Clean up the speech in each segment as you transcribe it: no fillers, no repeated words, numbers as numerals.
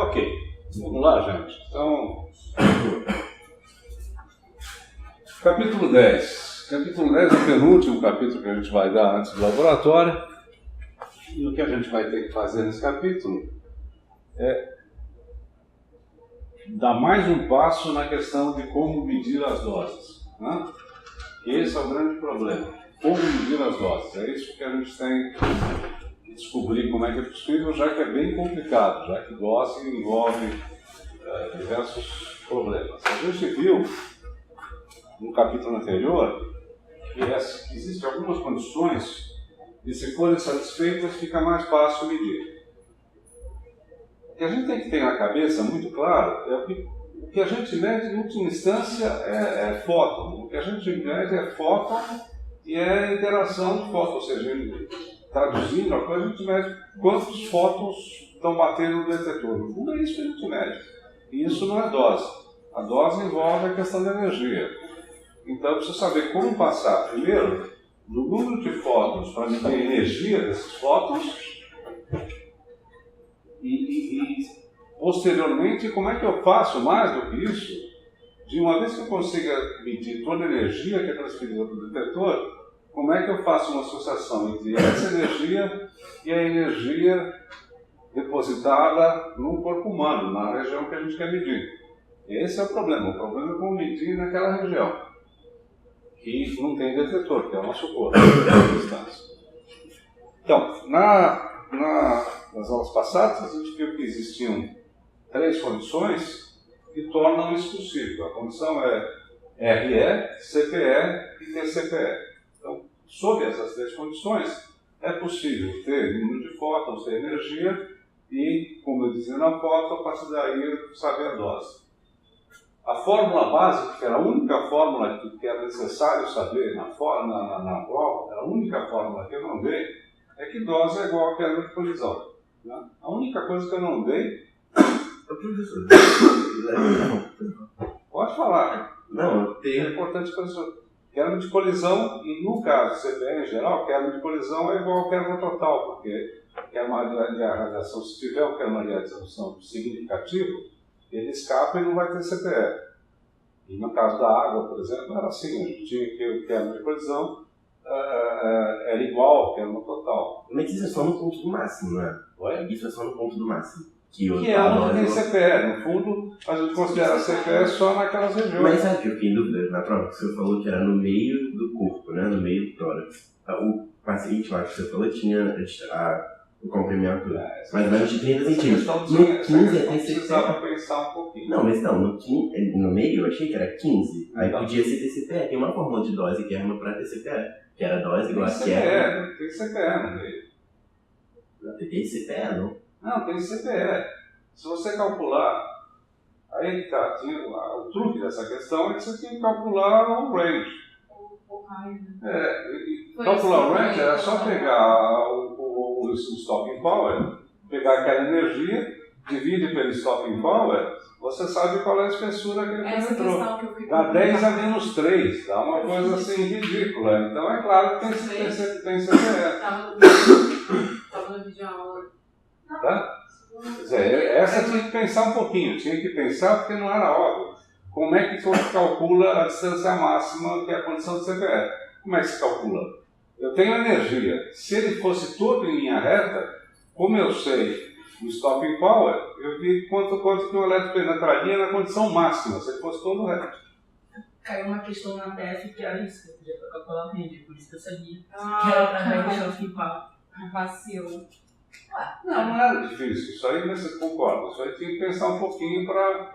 Ok, vamos lá, gente. Então, capítulo 10. Capítulo 10 é o penúltimo capítulo que a gente vai dar antes do laboratório. E o que a gente vai ter que fazer nesse capítulo é dar mais um passo na questão de como medir as doses, né? Esse é o grande problema. Como medir as doses. É isso que a gente tem que descobrir como é que é possível, já que é bem complicado, já que dose envolve diversos problemas. A gente viu no capítulo anterior que existem algumas condições e, se forem satisfeitas, fica mais fácil medir. O que a gente tem que ter na cabeça, muito claro, é que o que a gente mede, em última instância, é fóton. O que a gente mede é fóton e é interação de fóton. Ou seja, traduzindo a coisa, a gente mede quantos fótons estão batendo no detetor. No fundo, é isso que a gente mede. E isso não é dose. A dose envolve a questão da energia. Então, eu preciso saber como passar, primeiro, do número de fótons para medir a energia desses fótons e posteriormente, como é que eu faço mais do que isso? De uma vez que eu consiga medir toda a energia que é transferida para o detetor, como é que eu faço uma associação entre essa energia e a energia depositada no corpo humano, na região que a gente quer medir? Esse é o problema. O problema é como medir naquela região que não tem detetor, que é o nosso corpo. Então, nas aulas passadas, a gente viu que existiam 3 condições que tornam isso possível. A condição é RE, CPE e TCPE. Então, sob essas 3 condições, é possível ter número de fótons, ter energia e, como eu dizia na foto, a partir daí saber a dose. A fórmula básica, que era a única fórmula que era necessário saber na prova, a única fórmula que eu não dei, é que dose é igual a quebra de colisão. Né? A única coisa que eu não dei... Professor, Pode falar. não, É importante para isso. Quebra de colisão, e no caso CPE em geral, quebra de colisão é igual a quebra total, porque quebra de radiação, se tiver uma quebra de radiação significativa, ele escapa e não vai ter CPE. E no caso da água, por exemplo, era assim, a gente tinha que o quebra de colisão era igual ao quebra total. mas isso é só no ponto do máximo, não é? Oi? Isso é só no ponto do máximo. Que é onde tem CPE. No fundo, a gente considera CPE só naquelas regiões. Mas sabe que eu fiquei em dúvida na prova? Que você falou que era no meio do corpo, né? No meio do tórax. O paciente lá que você falou tinha o comprimento mais ou menos de 30 centímetros. No 15 é precisava TCPE. pensar um pouquinho. Não, mas não, no meio eu achei que era 15. Aí podia ser TCPE. Tem uma fórmula de dose que é uma para TCPE. Que era dose igual a quebra. Tem CPE no meio. Tem CPE, não? Não, tem CPE. Se você calcular, aí que tá, o truque dessa questão é que você tem que calcular o range. O raio, Calcular o range era só pegar o stopping power, pegar aquela energia, divide pelo stopping power, você sabe qual é a espessura que ele penetrou. Dá 10 a menos 3, dá uma coisa assim ridícula. Então é claro que tem CPE. Tava no vídeo aula. Tá? Quer dizer, essa tinha que pensar um pouquinho, tinha que pensar porque não era óbvio. Como é que você calcula a distância máxima, que é a condição de CPE? Como é que se calcula? Eu tenho energia. Se ele fosse todo em linha reta, como eu sei o stopping power, eu vi quanto que o elétron penetraria na condição máxima, se ele fosse todo reto. Caiu uma questão na TF que era isso, que eu podia calcular o range, por isso que eu sabia. Ah, Que era através do stopping power. Vacilo. Não era difícil, isso aí você concorda, isso aí tinha que pensar um pouquinho para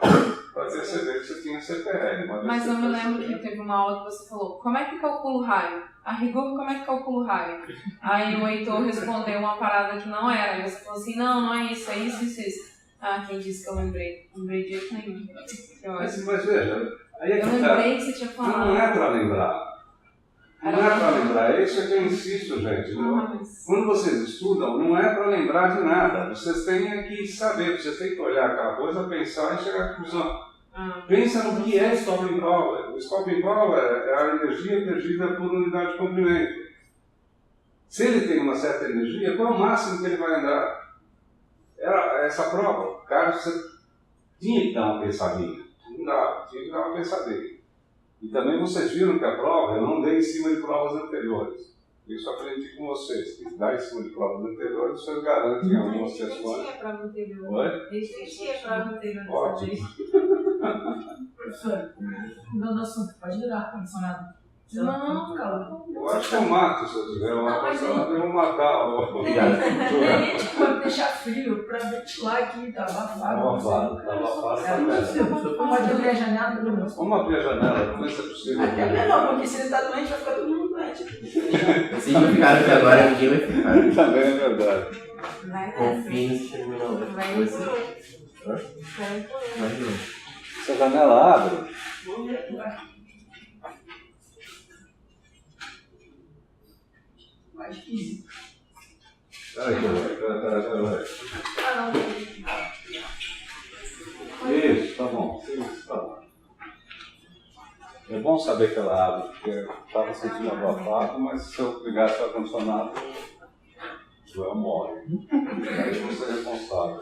perceber que você tinha CPE. Mas eu me lembro que teve uma aula que você falou, como é que calcula o raio? A rigor, como é que calcula o raio? Aí o Heitor respondeu uma parada que não era, aí você falou assim, não é isso, é isso, isso. Ah, quem disse que eu lembrei? Não lembrei de jeito nenhum. Mas veja, aí é Eu que lembrei que você tinha falado. não é para lembrar. Não é para lembrar, é isso que eu insisto, gente. Quando vocês estudam, não é para lembrar de nada. Vocês têm que saber, vocês têm que olhar aquela coisa, pensar e chegar à conclusão. Pensa no que é stopping power. O stopping power é a energia perdida por unidade de comprimento. Se ele tem uma certa energia, qual é o máximo que ele vai andar? Era essa prova, cara, você tinha que dar uma pensadinha. Não dava, tinha que dar uma pensadinha. E também vocês viram que a prova, eu não dei em cima de provas anteriores. Isso eu aprendi com vocês. Que dar em cima de provas anteriores, vocês garantem em algumas questões. Eles tinham prova anterior. Oi? Eles tinham prova anterior. Ótimo. Professor, mudando o assunto, pode ligar o ar-condicionado. Não, calma. Eu acho que eu mato se eu tiver uma pessoa, eu vou matar. Nem tipo, deixar frio pra ventilar aqui, tá abafado. Vamos abrir a janela do meu. Vamos abrir a janela, vamos ver se é possível. Até melhor, porque se ele tá doente, vai ficar todo mundo doente. Se não ficaram até agora, ninguém vai ficar. Também é verdade. Confie no sistema não. Vai Se a janela abre, Mais 15. peraí. Ah, não. Isso, tá bom. Isso, tá bom. É bom saber que ela abre, porque eu estava sentindo abafado, mas se eu ligasse o ar-condicionado, eu morro. Aí você é responsável.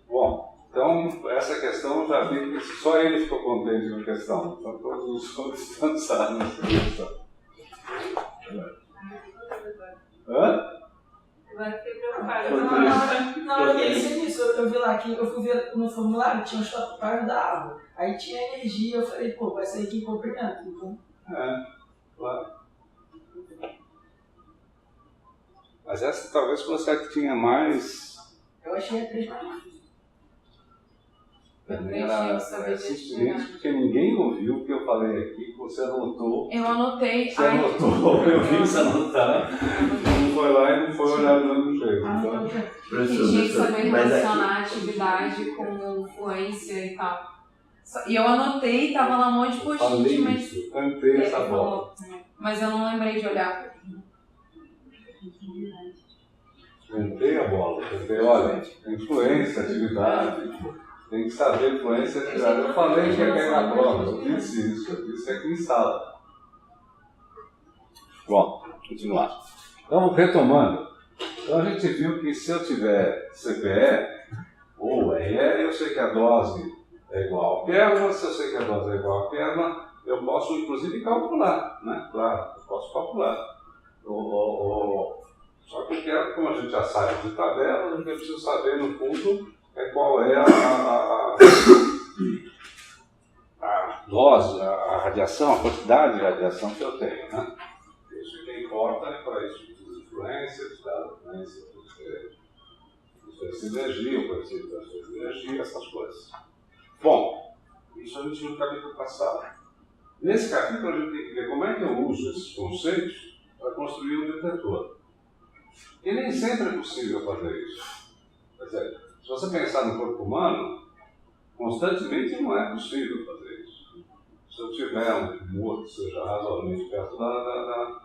Bom, então essa questão eu já vi que só ele ficou contente com a questão. Então todos os outros descansaram nessa questão. Hã? Agora fiquei preocupada. Na hora que ele disse isso, eu vi lá que eu fui ver no formulário, tinha um estoqueio da água. Aí tinha energia, eu falei, pô, vai sair aqui comprimento. Então. É, claro. Mas essa talvez fosse a que tinha mais. Eu achei a 3 mais difícil. Também era insistente, porque ninguém ouviu o que eu falei aqui, que você anotou. Eu anotei. Você anotou, eu vi você anotar. Não foi lá e não foi olhar do mesmo jeito. Então, Que tinha que saber relacionar a atividade com fluência e tal. E eu anotei, tava lá um monte de post-it, falei mas. isso, cantei essa bola. Mas eu não lembrei de olhar. Cantei a bola, cantei, olha, influência, atividade. Tem que saber influência e atividade. Eu falei que ia cair na prova, eu disse isso, eu disse aqui em sala. Bom, continuar. Então, retomando. Então a gente viu que se eu tiver CPE ou RE, eu sei que a dose é igual à perna, se eu sei que a dose é igual à perna, eu posso inclusive calcular, né? Claro, eu posso calcular. Só que eu quero, como a gente já sabe de tabela, eu preciso saber no fundo qual é a dose, a radiação, a quantidade de radiação que eu tenho, né? Isso que importa é para isso de influência, transferência de energia, o conhecimento de transferência de energia, essas coisas. Bom, isso a gente viu no capítulo passado. Nesse capítulo a gente tem que ver como é que eu uso esses conceitos para construir um detetor. E nem sempre é possível fazer isso. Quer dizer, se você pensar no corpo humano, constantemente não é possível fazer isso. Se eu tiver um tumor que seja razoavelmente perto da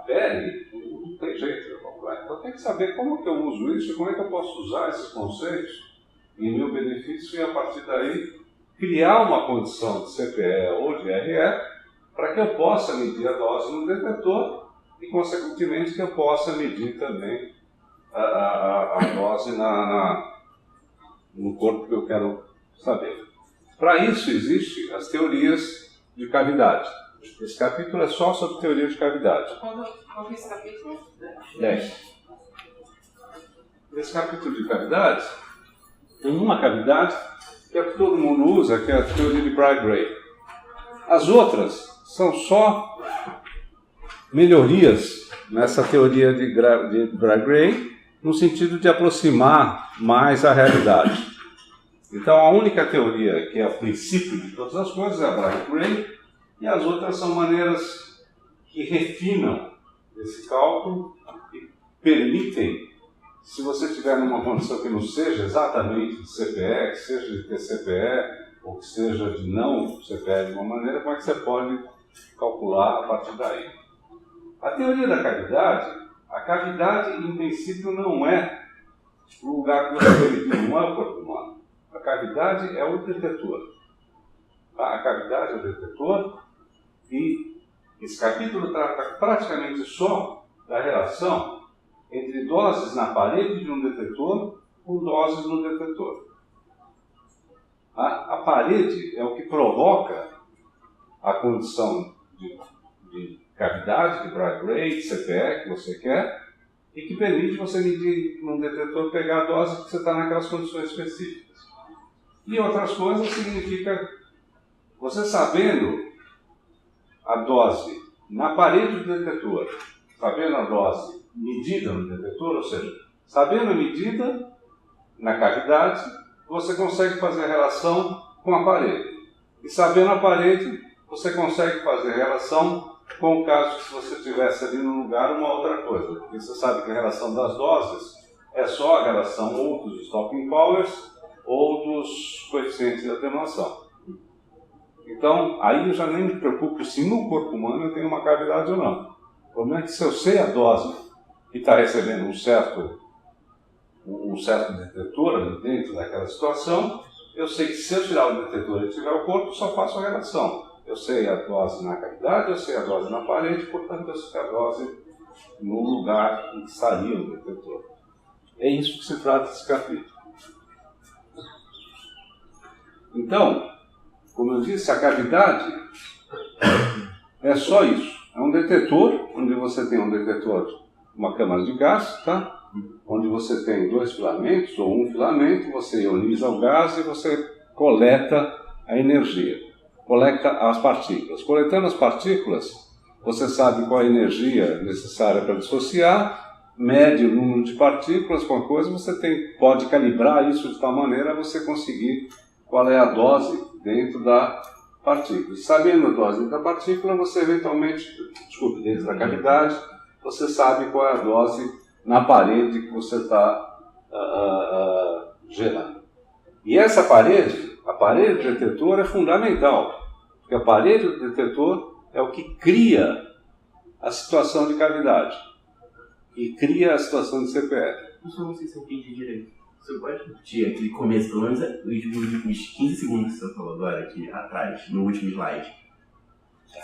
pele, não tem jeito de calcular. Então tem que saber como que eu uso isso e como é que eu posso usar esses conceitos em meu benefício e a partir daí criar uma condição de CPE ou de RE para que eu possa medir a dose no detetor e, consequentemente, que eu possa medir também a dose no corpo que eu quero saber. Para isso, existem as teorias de cavidade. Esse capítulo é só sobre teoria de cavidade. Qual é esse capítulo? 10. Nesse capítulo de cavidade, tem uma cavidade que é o que todo mundo usa, que é a teoria de Bragg-Gray. As outras são só melhorias nessa teoria de Bragg-Gray, no sentido de aproximar mais a realidade. Então, a única teoria que é o princípio de todas as coisas é a Bragg-Gray, e as outras são maneiras que refinam esse cálculo e permitem, se você estiver numa condição que não seja exatamente de CPE, que seja de TCPE, ou que seja de não CPE de uma maneira, como é que você pode calcular a partir daí. A teoria da cavidade, a cavidade em princípio não é o lugar que você medir, não é o corpo humano. A cavidade é o detetor. A cavidade é o detetor e Esse capítulo trata praticamente só da relação entre doses na parede de um detetor com doses no detetor. A parede é o que provoca a condição de cavidade, de drive rate, CPE que você quer, e que permite você medir num detetor, pegar a dose que você está naquelas condições específicas. E outras coisas significa você sabendo a dose na parede do detetor, sabendo a dose medida no detetor, ou seja, sabendo a medida na cavidade, você consegue fazer relação com a parede. E sabendo a parede, você consegue fazer relação com o caso que se você tivesse ali no lugar uma outra coisa. Porque você sabe que a relação das doses é só a relação ou dos stopping powers ou dos coeficientes de atenuação. Então, aí eu já nem me preocupo se no corpo humano eu tenho uma cavidade ou não. O problema é que se eu sei a dose que está recebendo um certo detetor ali dentro daquela situação, eu sei que se eu tirar o detetor e tiver o corpo, eu só faço a relação. Eu sei a dose na cavidade, eu sei a dose na parede, portanto eu sei a dose no lugar em que estaria o detetor. É isso que se trata desse capítulo. Então, como eu disse, a cavidade é só isso. É um detetor, onde você tem um detetor, uma câmara de gás, tá? Onde você tem 2 filamentos ou um filamento, você ioniza o gás e você coleta a energia, coleta as partículas. Coletando as partículas, você sabe qual a energia necessária para dissociar, mede o número de partículas com a coisa, você pode calibrar isso de tal maneira a você conseguir qual é a dose dentro da partícula. Sabendo a dose da partícula, você eventualmente, dentro da cavidade, você sabe qual é a dose na parede que você está gerando. E essa parede, a parede do detetor é fundamental, porque a parede do detetor é o que cria a situação de cavidade e cria a situação de CPE. Eu não sei se eu entendi direito. Você pode repetir aquele começo, pelo menos os últimos 15 segundos que você falou agora, aqui atrás, no último slide.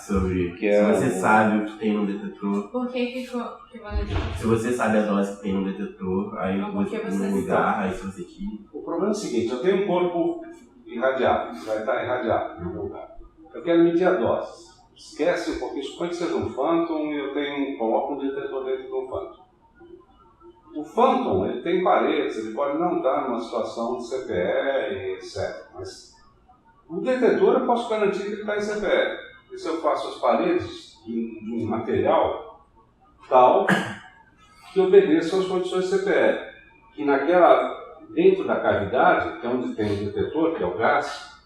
Sobre que é se você sabe o que tem no detetor. Por que você... Se você sabe a dose que tem no detetor, aí você no lugar, aí se você tira. O problema é o seguinte, eu tenho um corpo irradiado, vai estar irradiado no lugar. Eu quero medir a dose. Esquece um pouquinho, suponha que seja um Phantom e eu coloco um detetor dentro do Phantom. O Phantom, ele tem paredes, ele pode não estar numa situação de CPE, etc. Mas o detetor eu posso garantir que ele está em CPE. E se eu faço as paredes de um material tal que obedeçam às condições CPE, que dentro da cavidade, que é onde tem o detetor, que é o gás,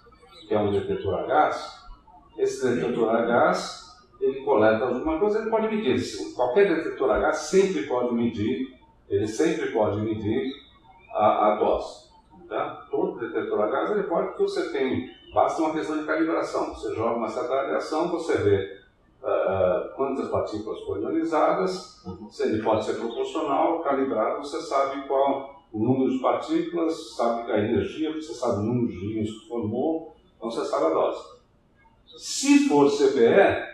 que é um detetor a gás, esse detetor a gás, ele coleta alguma coisa, ele pode medir. Qualquer detetor a gás sempre pode medir, a dose. Tá? Todo detetor a gás, ele pode, porque você tem... Basta uma questão de calibração. Você joga uma certa radiação, você vê quantas partículas foram ionizadas, se ele pode ser proporcional, calibrado, você sabe qual o número de partículas, sabe a energia, você sabe o número de íons que formou, então você sabe a dose. Se for CPE,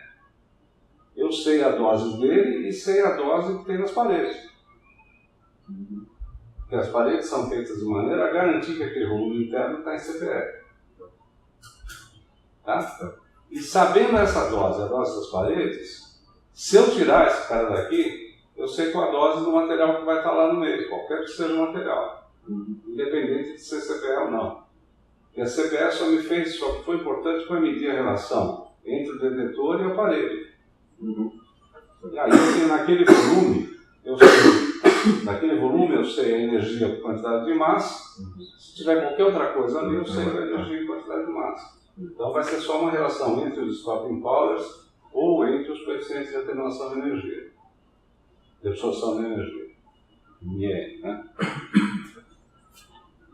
eu sei a dose dele e sei a dose que tem nas paredes. Porque as paredes são feitas de maneira a garantir que aquele volume interno está em CPE. Tá? E sabendo essa dose, a dose das paredes, se eu tirar esse cara daqui, eu sei qual a dose do material que vai estar lá no meio, qualquer que seja o material, independente de ser CPE ou não. E a CPE só foi importante para medir a relação entre o detetor e a parede. E aí, assim, naquele volume, eu sei a energia por quantidade de massa. Se tiver qualquer outra coisa ali, eu sei a energia e quantidade de massa. Então vai ser só uma relação entre os stopping powers ou entre os coeficientes de atenuação de energia, de absorção de energia. Né?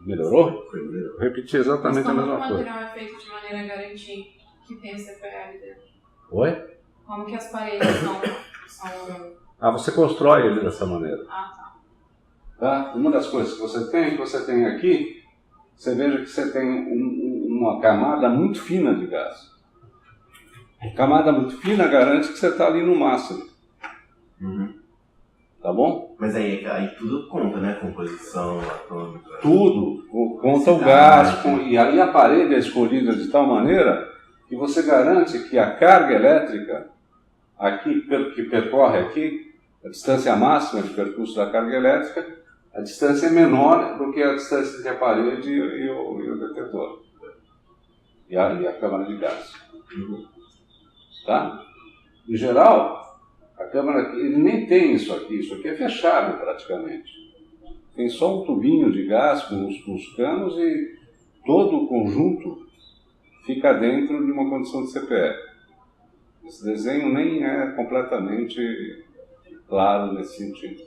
Melhorou? Eu repeti exatamente a mesma coisa. Como o material é feito de maneira a garantir que tem CPE dentro? Oi? Como que as paredes são... Você constrói ele dessa maneira. Tá. Uma das coisas que você tem aqui, você veja que você tem uma camada muito fina de gás. Camada muito fina garante que você está ali no máximo. Uhum. Tá bom? Mas aí tudo conta, né? Composição atômica. Tudo. Conta o gás. E aí a parede é escolhida de tal maneira que você garante que a carga elétrica aqui, que percorre aqui, a distância máxima de percurso da carga elétrica, a distância é menor do que a distância entre a parede e o detetor. E a câmara de gás. Tá? Em geral, a câmara, ele nem tem isso aqui é fechado praticamente. Tem só um tubinho de gás com os canos e todo o conjunto fica dentro de uma condição de CPE. Esse desenho nem é completamente claro nesse sentido.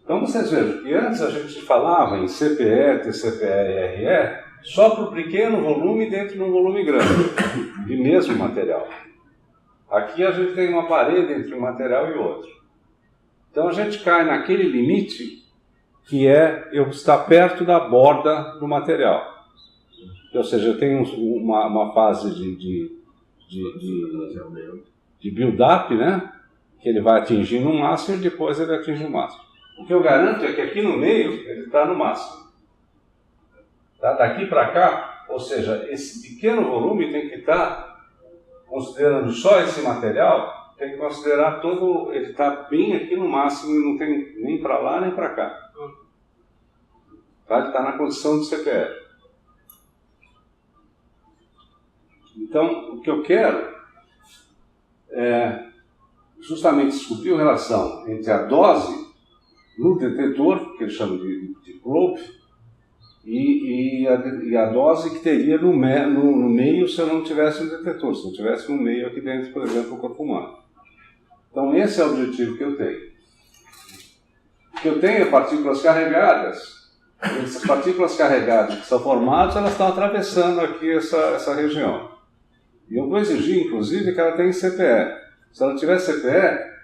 Então vocês vejam que antes a gente falava em CPE, TCPE e RE só para o pequeno volume dentro de um volume grande, de mesmo material. Aqui a gente tem uma parede entre um material e outro. Então a gente cai naquele limite que é eu estar perto da borda do material. Ou seja, eu tenho uma fase de build-up, né? Que ele vai atingindo um máximo e depois ele atinge o máximo. O que eu garanto é que aqui no meio ele está no máximo. Tá? Daqui para cá, ou seja, esse pequeno volume tem que estar, considerando só esse material, tem que considerar todo, ele está bem aqui no máximo e não tem nem para lá nem para cá. Tá? Ele está na condição de CPE. Então, o que eu quero é justamente descobrir a relação entre a dose no detetor, que eles chamam de probe, e a dose que teria no meio se eu não tivesse um detetor, se eu tivesse um meio aqui dentro, por exemplo, o corpo humano. Então esse é o objetivo que eu tenho. O que eu tenho é partículas carregadas. Essas partículas carregadas que são formadas, elas estão atravessando aqui essa região. E eu vou exigir, inclusive, que ela tenha CPE. Se ela tiver CPE,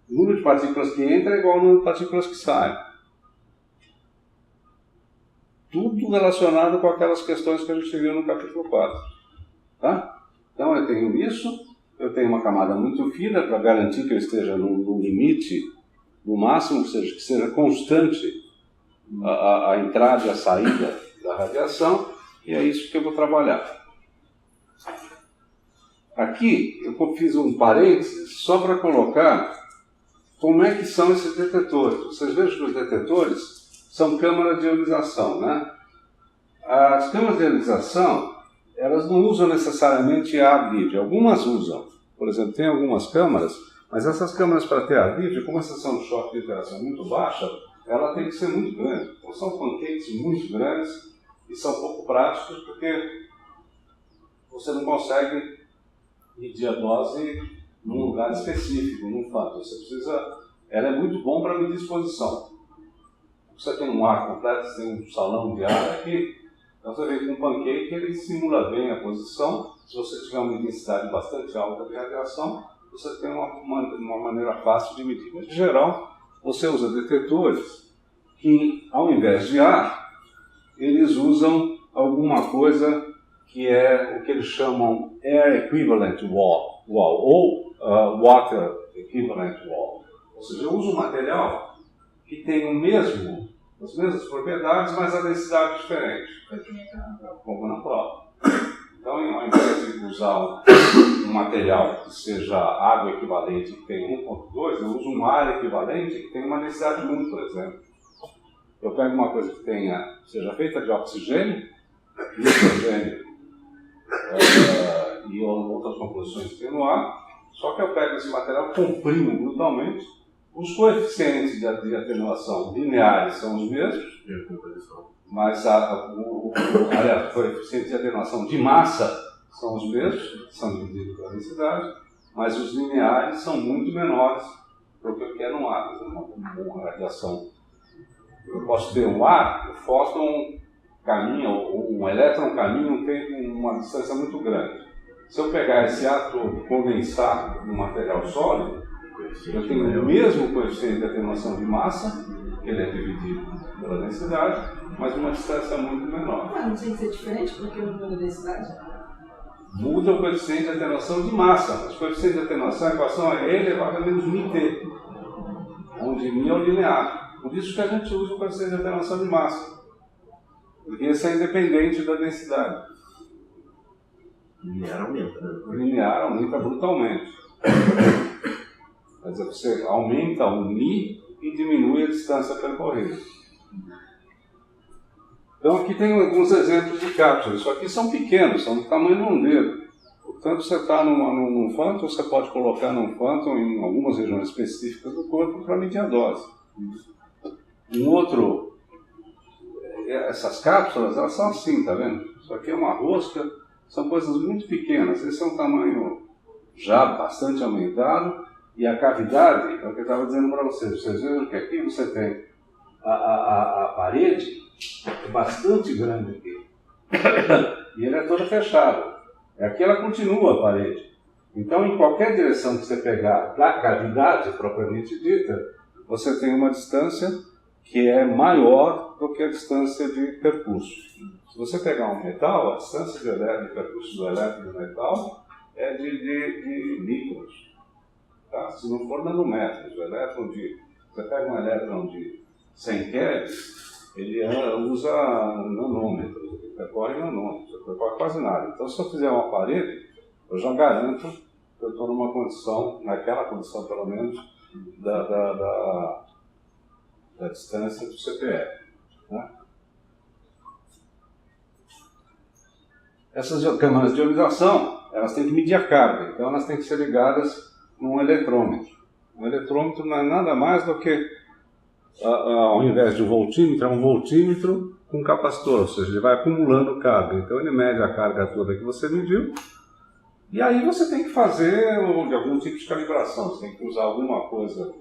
o número de partículas que entra é igual ao número de partículas que saem. Tudo relacionado com aquelas questões que a gente viu no capítulo 4. Tá? Então eu tenho isso, eu tenho uma camada muito fina para garantir que eu esteja no limite, no máximo, que seja constante a entrada e a saída da radiação, e é isso que eu vou trabalhar. Aqui eu fiz um parênteses só para colocar como é que são esses detetores. Vocês vejam que os detetores são câmaras de ionização, né? As câmaras de ionização, elas não usam necessariamente ar livre. Algumas usam. Por exemplo, tem algumas câmaras, mas essas câmaras para ter ar livre, como a seção de choque de interação é muito baixa, ela tem que ser muito grande. Então são pancakes muito grandes e são pouco práticos porque você não consegue medir a dose num lugar específico, num fato. Você precisa... Ela é muito bom para medir exposição. Você tem um ar completo, você tem um salão de ar aqui, então você vê que um pancake ele simula bem a posição. Se você tiver uma intensidade bastante alta de radiação, você tem uma maneira fácil de medir. Mas, em geral, você usa detetores que, ao invés de ar, eles usam alguma coisa que é o que eles chamam Air Equivalent Wall ou Water Equivalent Wall. Ou seja, eu uso um material que tem as mesmas propriedades, mas a densidade diferente. Como na prova. Então, ao invés de usar um material que seja água equivalente que tem 1,2, eu uso um ar equivalente que tem uma densidade 1, por exemplo. Eu pego uma coisa que seja feita de oxigênio, nitrogênio e outras composições que tem no ar, só que eu pego esse material, comprimo brutalmente. Os coeficientes de atenuação lineares são os mesmos, mas os coeficientes de atenuação de massa são os mesmos, são divididos pela densidade, mas os lineares são muito menores do que o que é no ar. Uma radiação. Eu posso ter um ar, o fóton caminha, ou um elétron caminha tem uma distância muito grande. Se eu pegar esse ar todo e condensar no material sólido, eu tenho o mesmo coeficiente de atenuação de massa, que ele é dividido pela densidade, mas uma distância muito menor. Mas não tem que ser diferente porque o número da densidade? muda o coeficiente de atenuação de massa. Mas o coeficiente de atenuação é a equação é E elevado a menos μt, onde μ é o linear. Por isso que a gente usa o coeficiente de atenuação de massa, porque esse é independente da densidade. O linear aumenta, né? O linear aumenta brutalmente. Quer dizer, você aumenta o μ e diminui a distância percorrida. Então aqui tem alguns exemplos de cápsulas. Isso aqui são pequenos, são do tamanho de um dedo. Portanto, você está num fânton, você pode colocar num fânton em algumas regiões específicas do corpo para medir a dose. Essas cápsulas, elas são assim, tá vendo? Isso aqui é uma rosca, são coisas muito pequenas. Esse é um tamanho já bastante aumentado. E a cavidade, é o que eu estava dizendo para vocês. Vocês vejam que aqui você tem a parede é bastante grande aqui. E ela é toda fechada. Aqui ela continua a parede. Então, em qualquer direção que você pegar da cavidade propriamente dita, você tem uma distância que é maior do que a distância de percurso. Se você pegar um metal, a distância de percurso do elétron do metal é de micros. Tá? Se não for nanômetros, você pega um elétron de 100 kelvins, ele usa nanômetros, ele percorre nanômetros, ele percorre quase nada. Então, se eu fizer uma parede, eu já garanto que eu estou numa condição, naquela condição pelo menos, da distância do CPF. Né? Essas câmaras de ionização, elas têm que medir a carga, então elas têm que ser ligadas num eletrômetro. Um eletrômetro não é nada mais do que, ao invés de um voltímetro, é um voltímetro com capacitor, ou seja, ele vai acumulando carga. Então ele mede a carga toda que você mediu, e aí você tem que fazer algum tipo de calibração, você tem que usar alguma coisa,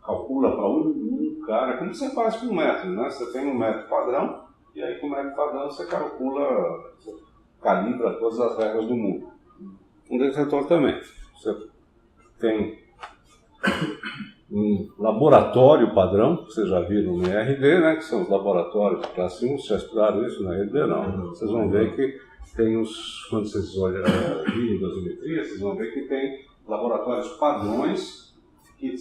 calcula para um cara, como você faz com um método, né? Você tem um método padrão, e aí com o método padrão você calcula, você calibra todas as regras do mundo. Um detetor também. Você tem um laboratório padrão, que vocês já viram no IRD, né, que são os laboratórios de classe 1, vocês já estudaram isso na IRD? Não. Vocês vão ver que tem quando vocês olham em dosimetria, vocês vão ver que tem laboratórios padrões que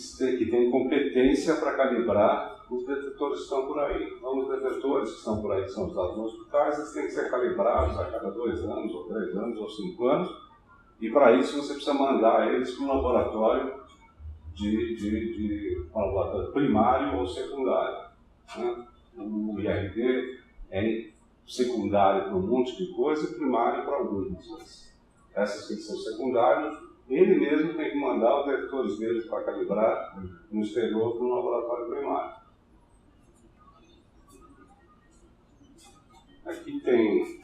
têm competência para calibrar os detetores que estão por aí. Então, os detetores que estão por aí, que são usados nos hospitais, eles têm que ser calibrados a cada 2 anos, ou 3 anos, ou 5 anos. E para isso você precisa mandar eles para um laboratório um laboratório primário ou secundário. Né? O IRD é secundário para um monte de coisa e primário para algumas. Essas que são secundários, ele mesmo tem que mandar os detectores deles para calibrar no exterior para um laboratório primário. Aqui tem...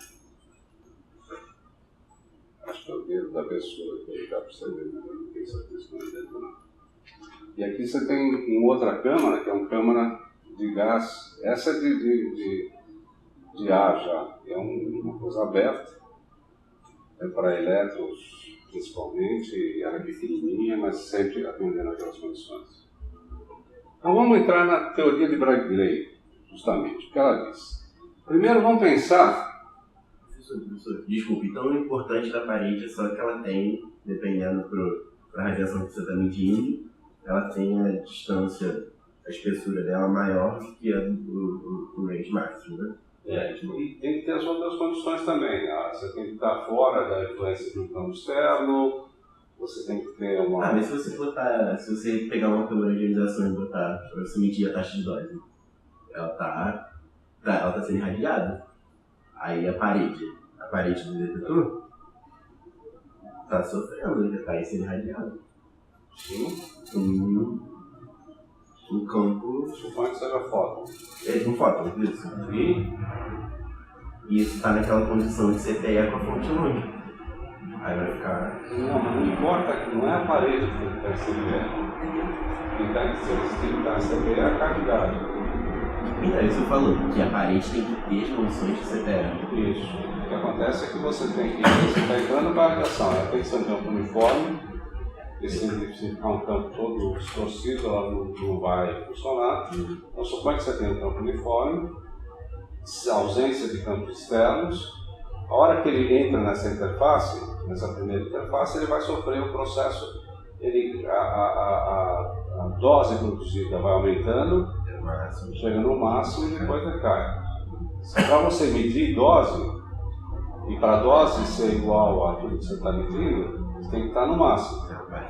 acho que é o dedo da pessoa que ele dá para você ver, não tem certeza que não é dedo, não. E aqui você tem uma outra câmara, que é uma câmara de gás. Essa é de ar já, é uma coisa aberta, é para elétrons principalmente, ela é pequenininha, mas sempre atendendo aquelas condições. Então vamos entrar na teoria de Bragg-Gray, justamente, o que ela diz. Primeiro vamos pensar... Desculpe, então o importante da parede é só que ela tem, dependendo da radiação que você está medindo, ela tem a distância, a espessura dela maior do que a do range máximo, né? E tem que ter as outras condições também. Você tem que estar fora da influência do campo externo, você tem que ter uma... mas se você pegar uma câmera de ionização e botar, para você medir a taxa de dose, ela tá sendo irradiada. Aí a parede do detetor está sofrendo, ele está sendo irradiado. Sim. Um campo... suponho que seja fóton. Um fóton, isso. E isso está naquela condição de CPE com a fonte longe. Aí vai ficar... Não importa, não é a parede que tem que estar em CPE. Quem está em CPE é a cavidade. Então, isso eu falo, que a parede tem que ter as condições de CPE. Isso. O que acontece é que você está entrando para a radiação, ela tem que ser um campo uniforme. Se ficar um campo todo distorcido, ela não vai funcionar. Então, suponho que você tem um campo uniforme, ausência de campos externos, A hora que ele entra nessa interface, nessa primeira interface, ele vai sofrer um processo, a dose produzida vai aumentando, chega no máximo e depois decai. Para você medir dose, e para a dose ser igual a tudo que você está medindo, você tem que estar no máximo.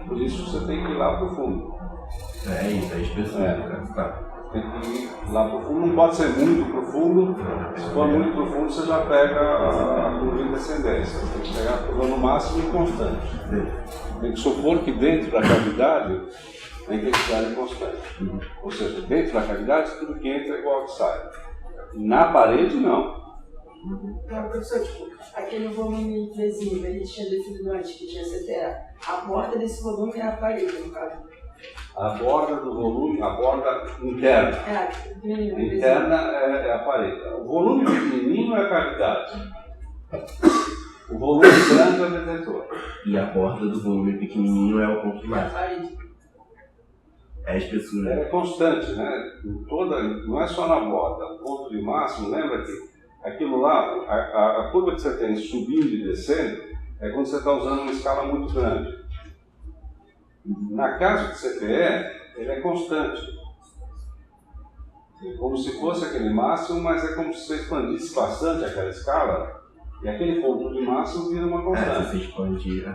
Por isso você tem que ir lá para o fundo. É isso, é específico. Tem que ir lá para o fundo, não pode ser muito profundo. Se for muito profundo, você já pega a curva de descendência. Você tem que pegar a curva no máximo e constante. Tem que supor que dentro da cavidade a intensidade é constante. Ou seja, dentro da cavidade tudo que entra é igual ao que sai. Na parede, não. Não, professor, tipo, aquele volume invisível, ele tinha definido antes que tinha CTA. A borda desse volume é a parede, no caso. A borda do volume, a borda interna. Pequenininho. Interna é a parede. O volume pequenininho é a cavidade. O volume grande é o detetor. E a borda do volume pequenininho é o ponto É a máximo. parede. É a espessura. Ela é constante, né? Não é só na borda. O ponto de máximo, lembra que aquilo lá, a curva que você tem subindo e descendo, é quando você está usando uma escala muito grande. Na casa de CPE, ele é constante. É como se fosse aquele máximo, mas é como se você expandisse bastante aquela escala, e aquele ponto de máximo vira uma constante. Você expande.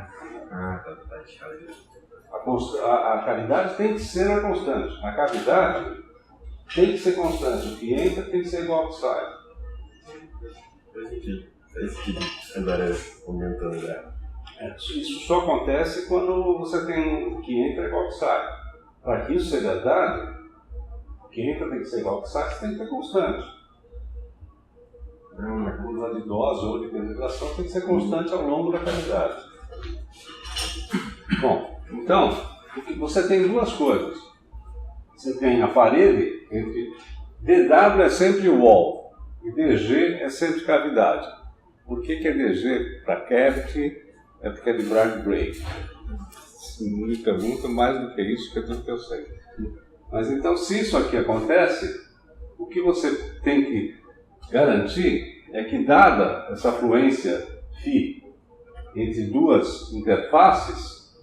A cavidade tem que ser a constante. A cavidade tem que ser constante. O que entra tem que ser igual ao que sai. Faz sentido. Agora, comentando já. Isso só acontece quando você tem o que entra igual ao que sai. Para que isso seja verdade, o que entra tem que ser igual ao que sai, você tem que ter constante. A curva de dose ou de penetração tem que ser constante ao longo da cavidade. Bom, então, você tem duas coisas. Você tem a parede, entre dW é sempre wall e dG é sempre cavidade. Por que é dG para cavity? É porque é de Bragg-Drake. Não me pergunta mais do que isso, que é tudo que eu sei. Mas então, se isso aqui acontece, o que você tem que garantir é que, dada essa fluência φ entre duas interfaces,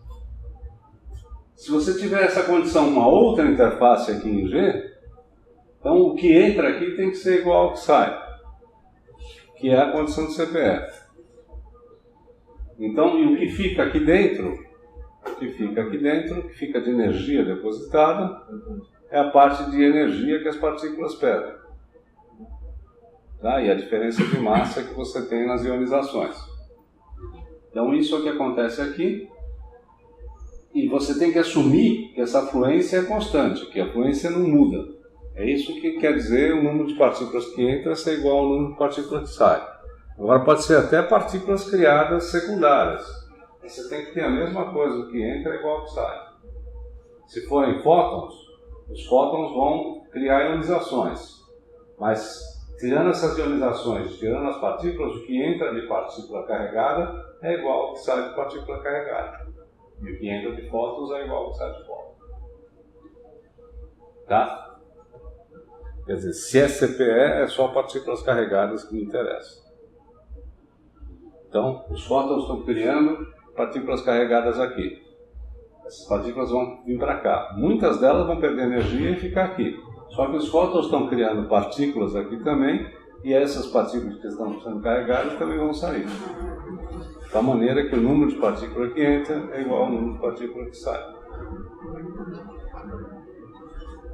se você tiver essa condição, uma outra interface aqui em G, então o que entra aqui tem que ser igual ao que sai, que é a condição de CPE. Então, e o que fica aqui dentro, o que fica de energia depositada, é a parte de energia que as partículas perdem. Tá? E a diferença de massa que você tem nas ionizações. Então, isso é o que acontece aqui. E você tem que assumir que essa fluência é constante, que a fluência não muda. É isso que quer dizer o número de partículas que entra ser igual ao número de partículas que sai. Agora pode ser até partículas criadas secundárias. Você tem que ter a mesma coisa, o que entra é igual ao que sai. Se forem fótons, os fótons vão criar ionizações. Mas tirando essas ionizações, tirando as partículas, o que entra de partícula carregada é igual ao que sai de partícula carregada. E o que entra de fótons é igual ao que sai de fótons. Tá? Quer dizer, se é CPE, é só partículas carregadas que me interessam. Então, os fótons estão criando partículas carregadas aqui. Essas partículas vão vir para cá. Muitas delas vão perder energia e ficar aqui. Só que os fótons estão criando partículas aqui também, e essas partículas que estão sendo carregadas também vão sair. De tal maneira que o número de partículas que entra é igual ao número de partículas que sai.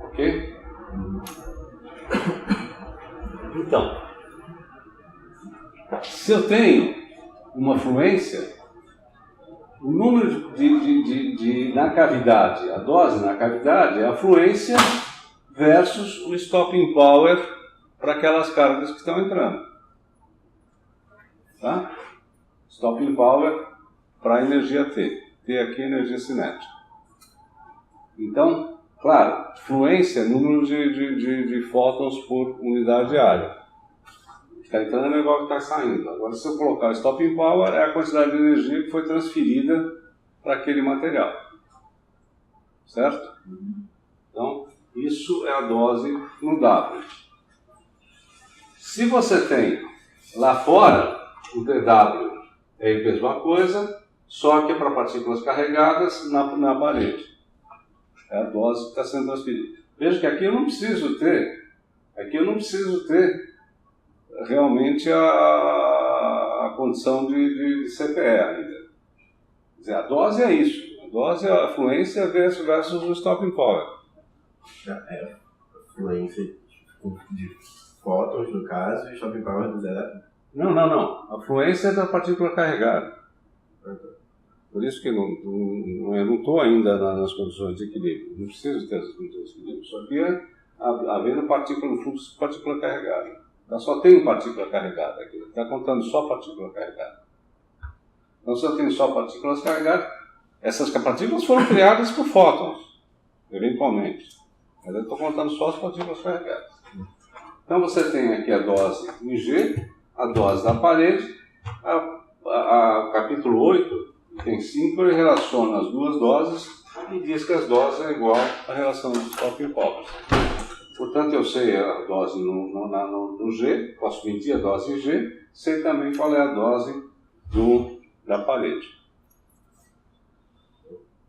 Ok? Então, se eu tenho uma fluência, o número na cavidade, a dose na cavidade é a fluência versus o stopping power para aquelas cargas que estão entrando. Tá? Stopping power para a energia T. T aqui é energia cinética. Então, claro, fluência é número de fótons por unidade de área. Está entrando é igual que está saindo. Agora, se eu colocar stopping power, é a quantidade de energia que foi transferida para aquele material. Certo? Então, isso é a dose no W. Se você tem lá fora O dW é a mesma coisa, só que é para partículas carregadas na parede. É a dose que está sendo transferida. Veja que aqui eu não preciso ter realmente a condição de CPE ainda. Quer dizer, a dose é isso. A dose é a fluência versus o stopping power. É a fluência de fótons, no caso, e stopping power do zero. Não. A fluência é da partícula carregada. Por isso que eu não estou ainda nas condições de equilíbrio. Não preciso ter essas condições de equilíbrio. Só que havendo partícula no fluxo de partícula carregada. Então só tem partícula carregada aqui. Está contando só partícula carregada. Então se eu tenho só partículas carregadas, essas partículas foram criadas por fótons, eventualmente. Mas eu estou contando só as partículas carregadas. Então você tem aqui a dose em G, a dose da parede, o capítulo 8, item 5, ele relaciona as duas doses e diz que as doses é igual à relação dos stopping powers. Portanto, eu sei a dose no G, posso medir a dose em G, sei também qual é a dose da parede.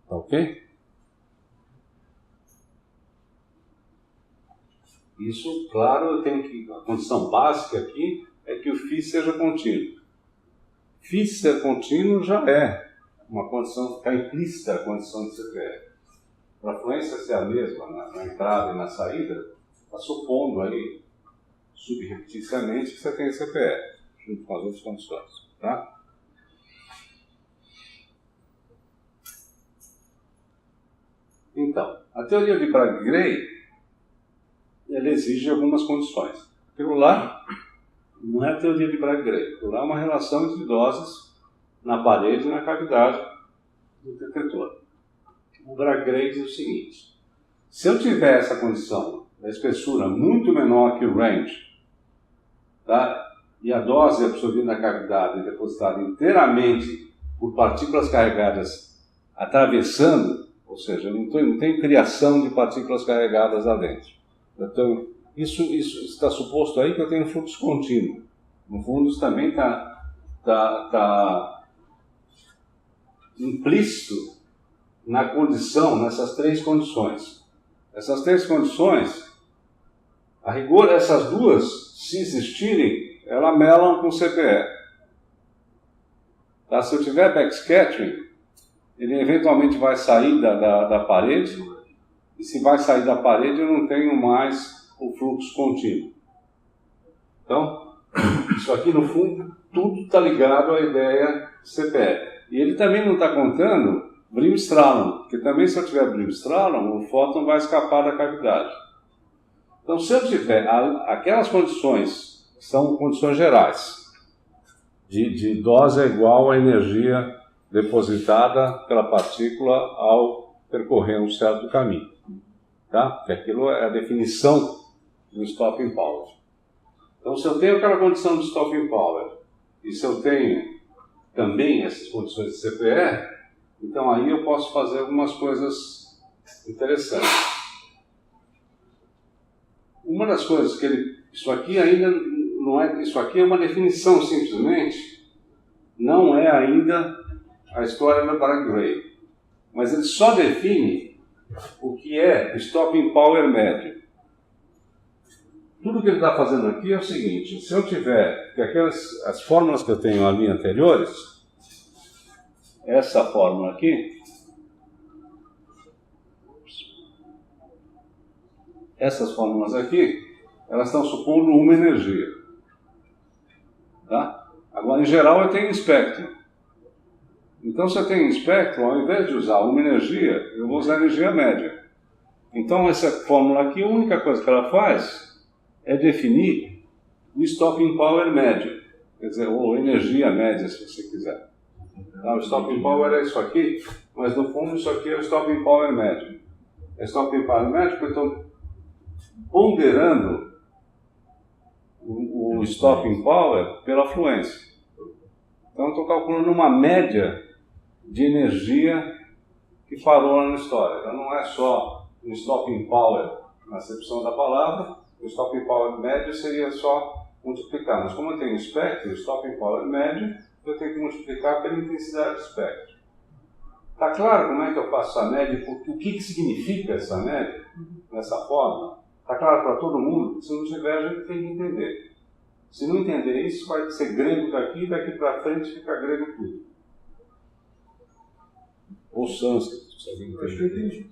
Tá ok? Isso, claro, eu tenho que. A condição básica aqui é que o φ seja contínuo. φ ser contínuo já é uma condição, está implícita a condição de CPE. Para a fluência ser a mesma na entrada e na saída, está supondo aí, subrepticiamente, que você tem CPE, junto com as outras condições. Tá? Então, a teoria de Bragg-Gray, ela exige algumas condições. Aquilo lá não é a teoria de Bragg-Gray, aquilo lá é uma relação entre doses na parede e na cavidade do detetor. O Bragg-Gray diz o seguinte: se eu tiver essa condição da espessura muito menor que o range, tá? E a dose absorvida na cavidade é depositada inteiramente por partículas carregadas atravessando, ou seja, não tem criação de partículas carregadas lá dentro. Então, isso está suposto aí que eu tenho um fluxo contínuo. No fundo, isso também está implícito na condição, nessas três condições. Essas três condições, a rigor, essas duas, se existirem, elas melam com CPE. Tá? Se eu tiver backscattering, ele eventualmente vai sair da parede, e se vai sair da parede, eu não tenho mais o fluxo contínuo. Então, isso aqui, no fundo, tudo está ligado à ideia CPE. E ele também não está contando Brim-Stralon, porque também se eu tiver Brim-Stralon, o fóton vai escapar da cavidade. Então, se eu tiver aquelas condições, são condições gerais, de dose igual à energia depositada pela partícula ao percorrer um certo caminho. Tá? Porque aquilo é a definição do stopping power. Então, se eu tenho aquela condição de stopping power, e se eu tenho também essas condições de CPE, então aí eu posso fazer algumas coisas interessantes. Uma das coisas que isso aqui ainda não é, isso aqui é uma definição simplesmente, não é ainda a história da Bragg-Gray, mas ele só define o que é stopping power médio. Tudo que ele está fazendo aqui é o seguinte: se eu tiver que as fórmulas que eu tenho ali anteriores, essa fórmula aqui, essas fórmulas aqui, elas estão supondo uma energia. Tá? Agora, em geral, eu tenho espectro. Então, se eu tenho espectro, ao invés de usar uma energia, eu vou usar a energia média. Então, essa fórmula aqui, a única coisa que ela faz é definir o stopping power médio, quer dizer, ou energia média, se você quiser. Tá? O stopping power é isso aqui, mas no fundo isso aqui é o stopping power médio. É stopping power médio porque eu estou ponderando o stopping power pela fluência. Então eu estou calculando uma média de energia que parou na história. Então não é só um stopping power na acepção da palavra, o stopping power médio seria só multiplicar. Mas como eu tenho espectro, stopping power médio, eu tenho que multiplicar pela intensidade do espectro. Está claro como é que eu faço essa média? O que significa essa média, nessa forma? Está claro para todo mundo? Se não tiver, a gente tem que entender. Se não entender isso, vai ser grego daqui, daqui para frente fica grego tudo. Ou sânscrito, se alguém entender.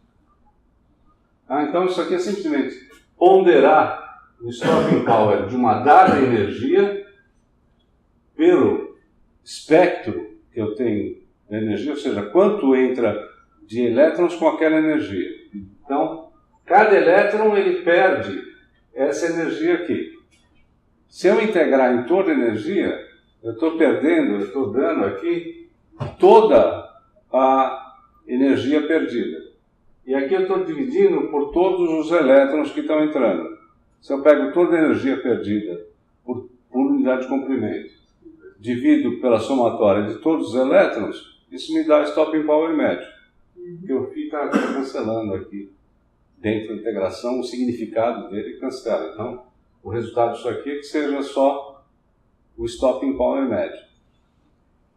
Então isso aqui é simplesmente ponderar o stopping power de uma dada energia pelo espectro que eu tenho de energia, ou seja, quanto entra de elétrons com aquela energia. Então, cada elétron ele perde essa energia aqui. Se eu integrar em toda a energia, eu estou perdendo, eu estou dando aqui toda a energia perdida. E aqui eu estou dividindo por todos os elétrons que estão entrando. Se eu pego toda a energia perdida por unidade de comprimento, divido pela somatória de todos os elétrons, isso me dá stopping power médio. Que eu fico cancelando aqui, dentro da integração, o significado dele cancela. Então, o resultado disso aqui é que seja só o stopping power médio.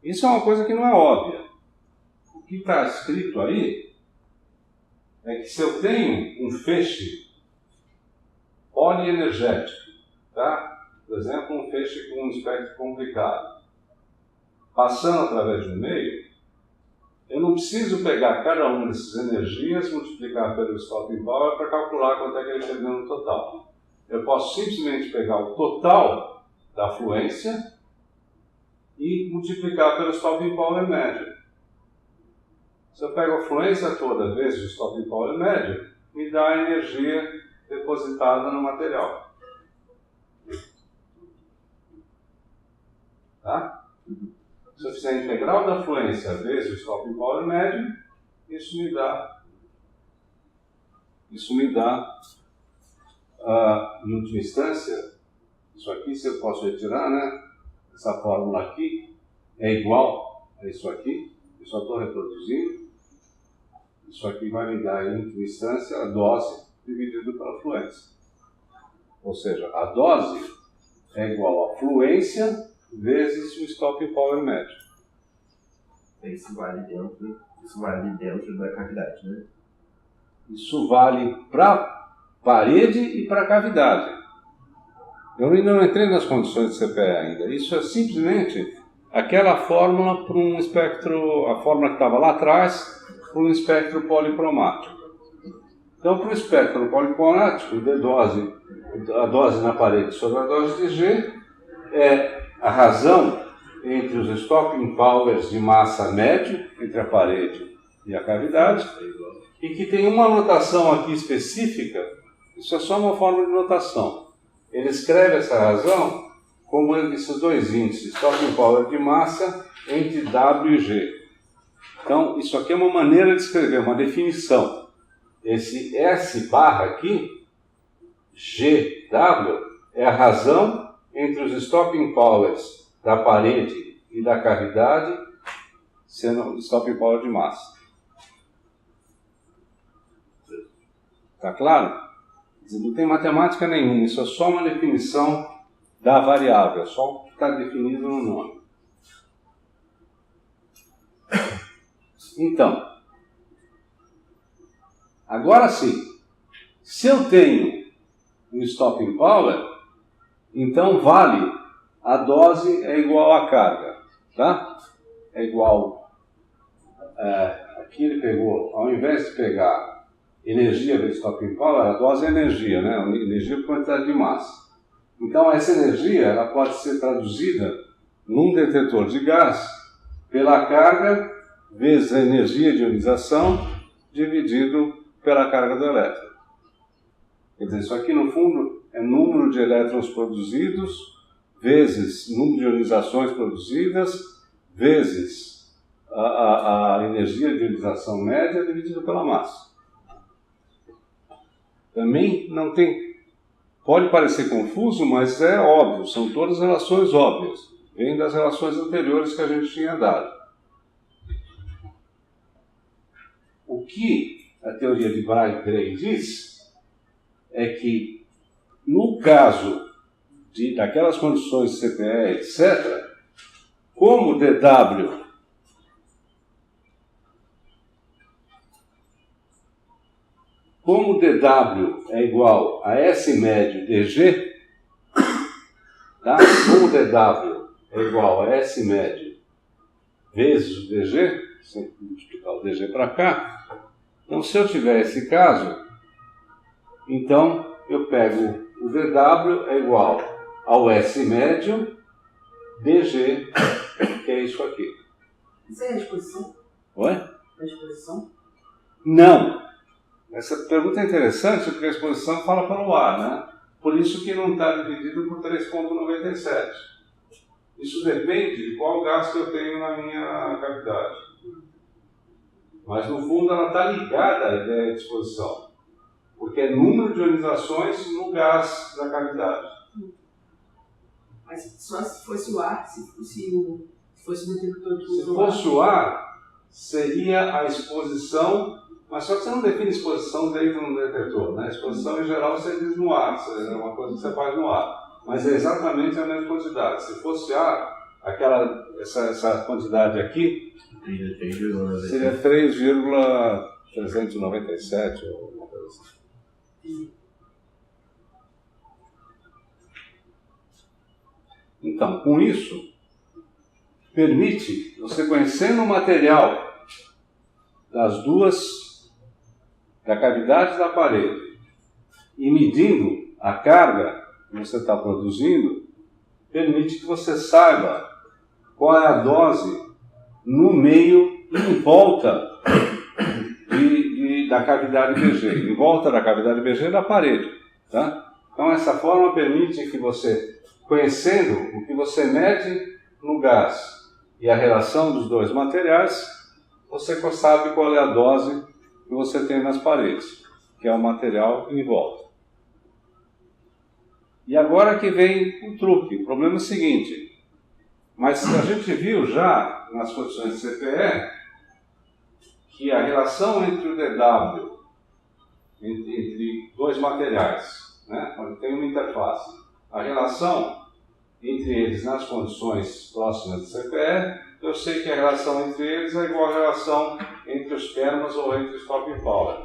Isso é uma coisa que não é óbvia. O que está escrito aí é que se eu tenho um feixe polienergético, tá? Por exemplo, um feixe com um espectro complicado, passando através do meio, eu não preciso pegar cada uma dessas energias, multiplicar pelo stopping power para calcular quanto é que ele perdeu no total. Eu posso simplesmente pegar o total da fluência e multiplicar pelo stopping power médio. Se eu pego a fluência toda vezes o stopping power médio, me dá a energia depositada no material. Tá? Se eu fizer a integral da fluência vezes o stopping power médio, isso me dá, em última instância, isso aqui se eu posso retirar, né? Essa fórmula aqui é igual a isso aqui, eu só estou reproduzindo. Isso aqui vai me dar, em última instância, a dose dividido pela fluência. Ou seja, a dose é igual a fluência vezes o stopping power médio. Isso vale dentro da cavidade, né? Isso vale para a parede e para a cavidade. Eu ainda não entrei nas condições de CPE ainda. Isso é simplesmente aquela fórmula para um espectro, a fórmula que estava lá atrás, para um espectro policromático. Então, para o espectro policromático, a dose na parede sobre a dose de G é a razão entre os stopping powers de massa médio, entre a parede e a cavidade, e que tem uma notação aqui específica, isso é só uma forma de notação. Ele escreve essa razão como esses dois índices, stopping power de massa entre W e G. Então, isso aqui é uma maneira de escrever, uma definição. Esse S barra aqui, GW, é a razão entre os stopping powers da parede e da cavidade, sendo stopping power de massa. Está claro? Não tem matemática nenhuma, isso é só uma definição da variável, é só o que está definido no nome. Então, agora sim, se eu tenho um stopping power, então vale a dose é igual à carga, tá? É igual, aqui ele pegou, ao invés de pegar energia vezes stopping power, a dose é energia, né? Energia por quantidade de massa. Então essa energia ela pode ser traduzida num detetor de gás pela carga vezes a energia de ionização dividido pela carga do elétron. Quer dizer, isso aqui no fundo é número de elétrons produzidos vezes número de ionizações produzidas vezes a energia de ionização média dividida pela massa. Também não tem... Pode parecer confuso, mas é óbvio, são todas relações óbvias. Vem das relações anteriores que a gente tinha dado. O que a teoria de Bragg-Gray diz é que, no caso daquelas condições de CPE, etc., como dW é igual a S médio dG, tá? Como dW é igual a S médio vezes o dG, sem multiplicar o dG para cá, então se eu tiver esse caso, então eu pego o dW é igual ao S médio dG, que é isso aqui. Isso é a exposição? Oi? A exposição? Não. Essa pergunta é interessante porque a exposição fala para o ar, né? Por isso que não está dividido por 3,97. Isso depende de qual gás que eu tenho na minha cavidade. Mas no fundo ela está ligada à ideia de exposição. Porque é número de ionizações no gás da cavidade. Mas só se fosse o ar, se fosse o detector que Se usa fosse o ar, seria a exposição, mas só que você não define exposição dentro de um detector, né? Exposição em geral você diz no ar, é uma coisa que você faz no ar, mas é exatamente a mesma quantidade. Se fosse ar, essa quantidade aqui seria 3,397 ou alguma coisa assim. Então, com isso, permite você conhecendo o material da cavidade da parede e medindo a carga que você está produzindo, permite que você saiba qual é a dose no meio e em volta da cavidade BG, em volta da cavidade BG da parede. Tá? Então, essa forma permite que você, conhecendo o que você mede no gás e a relação dos dois materiais, você sabe qual é a dose que você tem nas paredes, que é o material em volta. E agora que vem o truque. O problema é o seguinte, mas a gente viu já nas condições de CPE que a relação entre o DW, entre dois materiais, né, quando tem uma interface, a relação entre eles nas condições próximas de CPE, eu sei que a relação entre eles é igual à relação entre os termos ou entre os top power.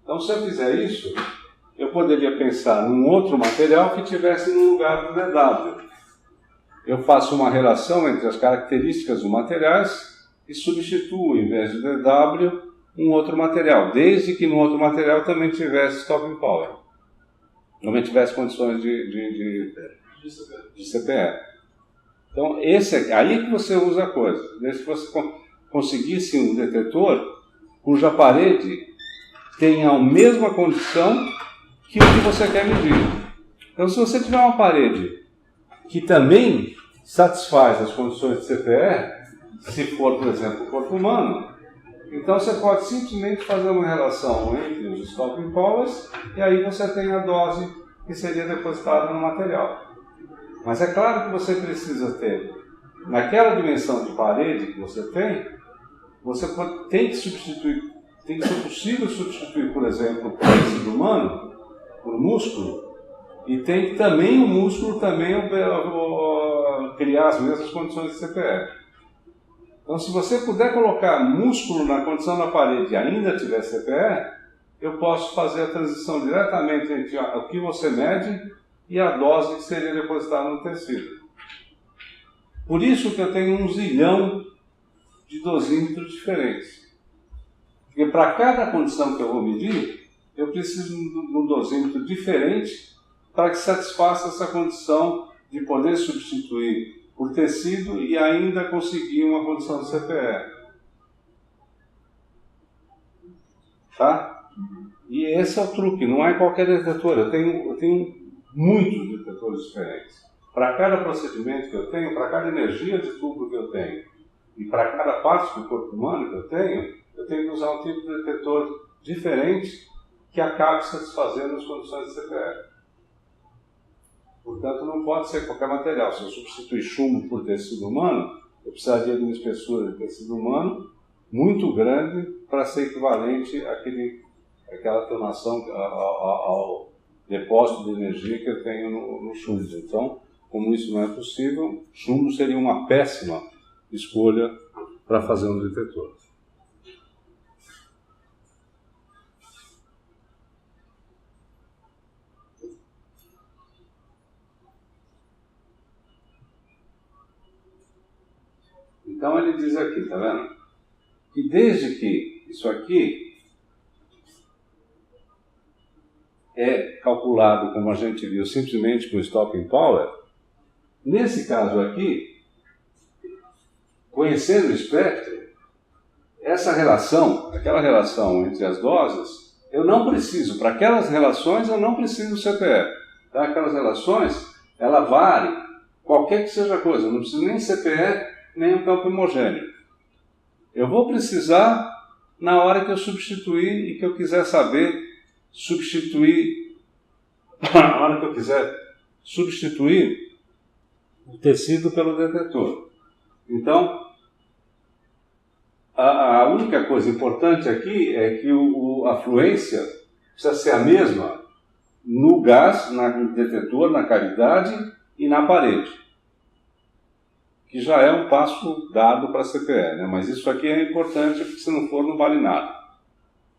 Então, se eu fizer isso, eu poderia pensar num outro material que estivesse no lugar do DW. Eu faço uma relação entre as características dos materiais e substituo, em vez de DW, um outro material, desde que no outro material também tivesse top power, também tivesse condições de CPE. Então, aí que você usa a coisa. Desde que você conseguisse um detetor cuja parede tenha a mesma condição que o que você quer medir. Então, se você tiver uma parede que também satisfaz as condições de CPE, se for, por exemplo, o corpo humano, então você pode simplesmente fazer uma relação entre os stopping powers e aí você tem a dose que seria depositada no material. Mas é claro que você precisa ter, naquela dimensão de parede que você tem que substituir, tem que ser possível substituir, por exemplo, o tecido humano por músculo, e tem que também o músculo criar as mesmas condições de CPE. Então, se você puder colocar músculo na condição da parede e ainda tiver CPE, eu posso fazer a transição diretamente entre o que você mede e a dose que seria depositada no tecido. Por isso que eu tenho 1 zilhão de dosímetros diferentes. Porque para cada condição que eu vou medir, eu preciso de um dosímetro diferente para que satisfaça essa condição de poder substituir por tecido e ainda conseguir uma condição de CPE. Tá? E esse é o truque, não é qualquer detetor. Eu tenho muitos detetores diferentes. Para cada procedimento que eu tenho, para cada energia de tubo que eu tenho e para cada parte do corpo humano que eu tenho que usar um tipo de detetor diferente que acabe satisfazendo as condições de CPE. Portanto, não pode ser qualquer material. Se eu substituir chumbo por tecido humano, eu precisaria de uma espessura de tecido humano muito grande para ser equivalente àquela tonação depósito de energia que eu tenho no chumbo. Então, como isso não é possível, chumbo seria uma péssima escolha para fazer um detetor. Então ele diz aqui, tá vendo? Que desde que isso aqui é calculado, como a gente viu, simplesmente com Stocking Power, nesse caso aqui, conhecendo o espectro, essa relação, aquela relação entre as doses, eu não preciso, para aquelas relações eu não preciso do CPE. Tá? Aquelas relações, ela vale, qualquer que seja a coisa, eu não preciso nem CPE, nem um campo homogêneo. Eu vou precisar na hora que eu substituir e que eu quiser saber substituir, na hora que eu quiser substituir o tecido pelo detetor. Então, a única coisa importante aqui é que a fluência precisa ser a mesma no gás, no detetor, na cavidade e na parede, que já é um passo dado para a CPE, né? Mas isso aqui é importante porque se não for não vale nada.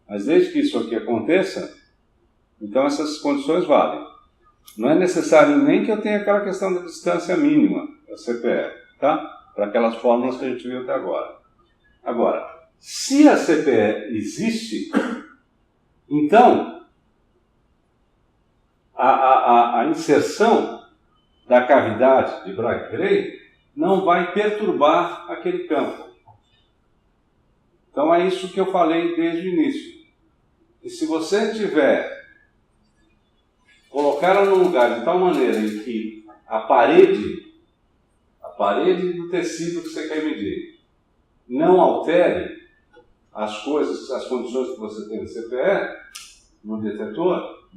Mas desde que isso aqui aconteça, então essas condições valem. Não é necessário nem que eu tenha aquela questão da distância mínima da CPE, tá? Para aquelas fórmulas que a gente viu até agora. Agora, se a CPE existe, então a inserção da cavidade de Bragg-Gray não vai perturbar aquele campo. Então é isso que eu falei desde o início. E se você colocar num lugar de tal maneira em que a parede do tecido que você quer medir não altere as coisas, as condições que você tem no CPE, no detetor,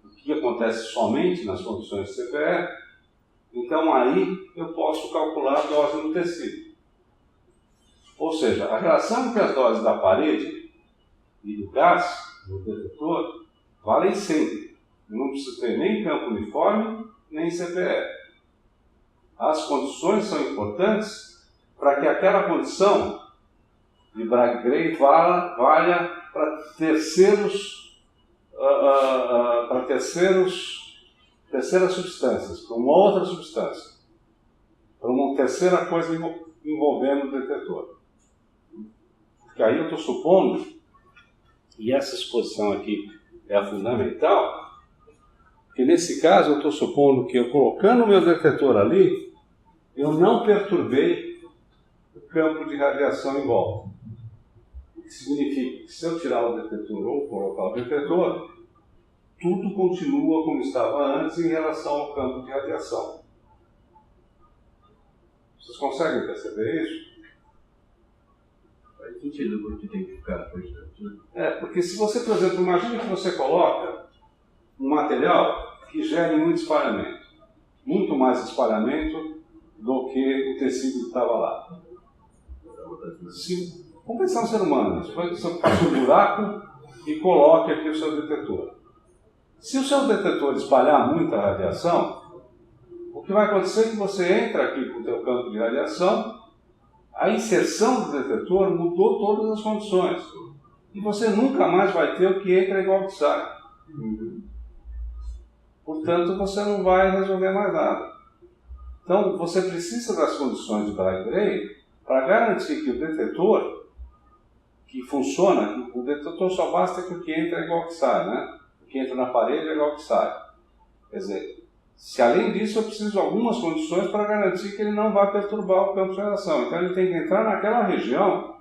o que acontece somente nas condições de CPE, então aí eu posso calcular a dose no tecido. Ou seja, a relação entre as doses da parede e do gás no detetor valem sempre. Eu não preciso ter nem campo uniforme, nem CPE. As condições são importantes para que aquela condição de Bragg-Gray valha para terceiras substâncias, para uma outra substância, para uma terceira coisa envolvendo o detetor. Porque aí eu estou supondo, e essa exposição aqui é a fundamental, que nesse caso eu estou supondo que eu colocando o meu detetor ali, eu não perturbei o campo de radiação em volta. O que significa que se eu tirar o detetor ou colocar o detetor, tudo continua como estava antes em relação ao campo de radiação. Vocês conseguem perceber isso? Faz sentido porque tem que ficar constante, né? Porque se você, por exemplo, imagina que você coloca um material que gere muito espalhamento, muito mais espalhamento do que o tecido que estava lá. Vamos pensar no ser humano, você faz um buraco e coloque aqui o seu detetor. Se o seu detetor espalhar muita radiação, o que vai acontecer é que você entra aqui com o teu campo de radiação, a inserção do detetor mudou todas as condições. E você nunca mais vai ter o que entra igual que sai. Portanto, você não vai resolver mais nada. Então, você precisa das condições de Bragg-Gray para garantir que o detetor que funciona, o detetor só basta que o que entra é igual que sai, né? O que entra na parede é igual que sai. Quer dizer, se além disso eu preciso de algumas condições para garantir que ele não vai perturbar o campo de radiação. Então ele tem que entrar naquela região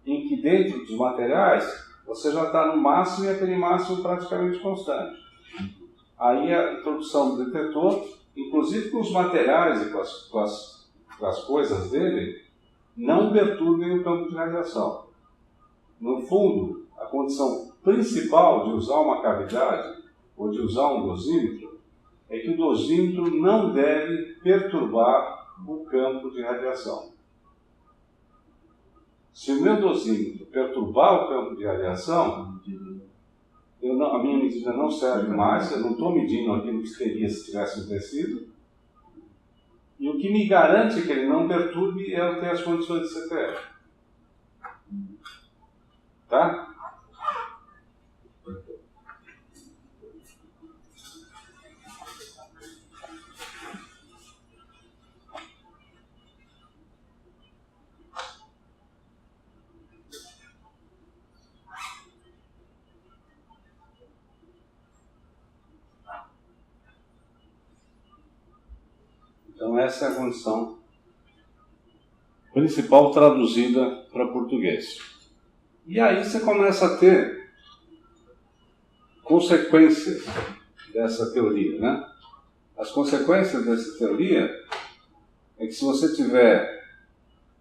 em que dentro dos materiais você já está no máximo e aquele máximo praticamente constante. Aí a introdução do detetor, inclusive com os materiais e com as coisas dele, não perturbem o campo de radiação. No fundo, a condição principal de usar uma cavidade ou de usar um dosímetro é que o dosímetro não deve perturbar o campo de radiação. Se o meu dosímetro perturbar o campo de radiação, a minha medida não serve mais, eu não estou medindo aquilo que seria se tivesse um tecido. E o que me garante que ele não perturbe é eu ter as condições de CPF. Tá? Então essa é a condição principal traduzida para português. E aí você começa a ter consequências dessa teoria, né? As consequências dessa teoria é que se você tiver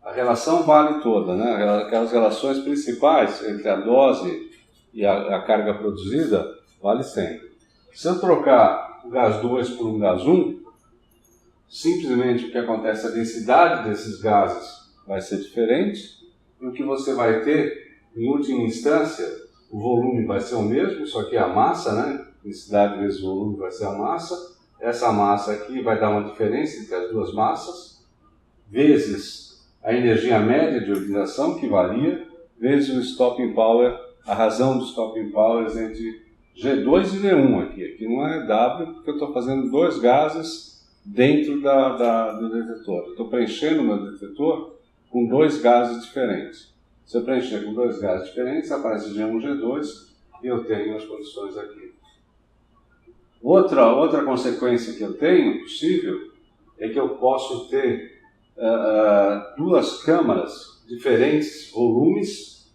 a relação vale toda, né? Aquelas relações principais entre a dose e a carga produzida, vale sempre. Se eu trocar o gás 2 por um gás 1, simplesmente o que acontece, a densidade desses gases vai ser diferente, e o que você vai ter, em última instância, o volume vai ser o mesmo, só que a massa, né? Densidade vezes volume vai ser a massa. Essa massa aqui vai dar uma diferença entre as duas massas, vezes a energia média de organização, que varia, vezes o stopping power, a razão do stopping power entre G2 e V1 aqui. Aqui não é W, porque eu estou fazendo dois gases dentro do detetor. Estou preenchendo o meu detetor com dois gases diferentes. Se eu preencher com dois gases diferentes, aparece G1 e G2 e eu tenho as condições aqui. Outra consequência que eu tenho, possível, é que eu posso ter duas câmaras, diferentes volumes,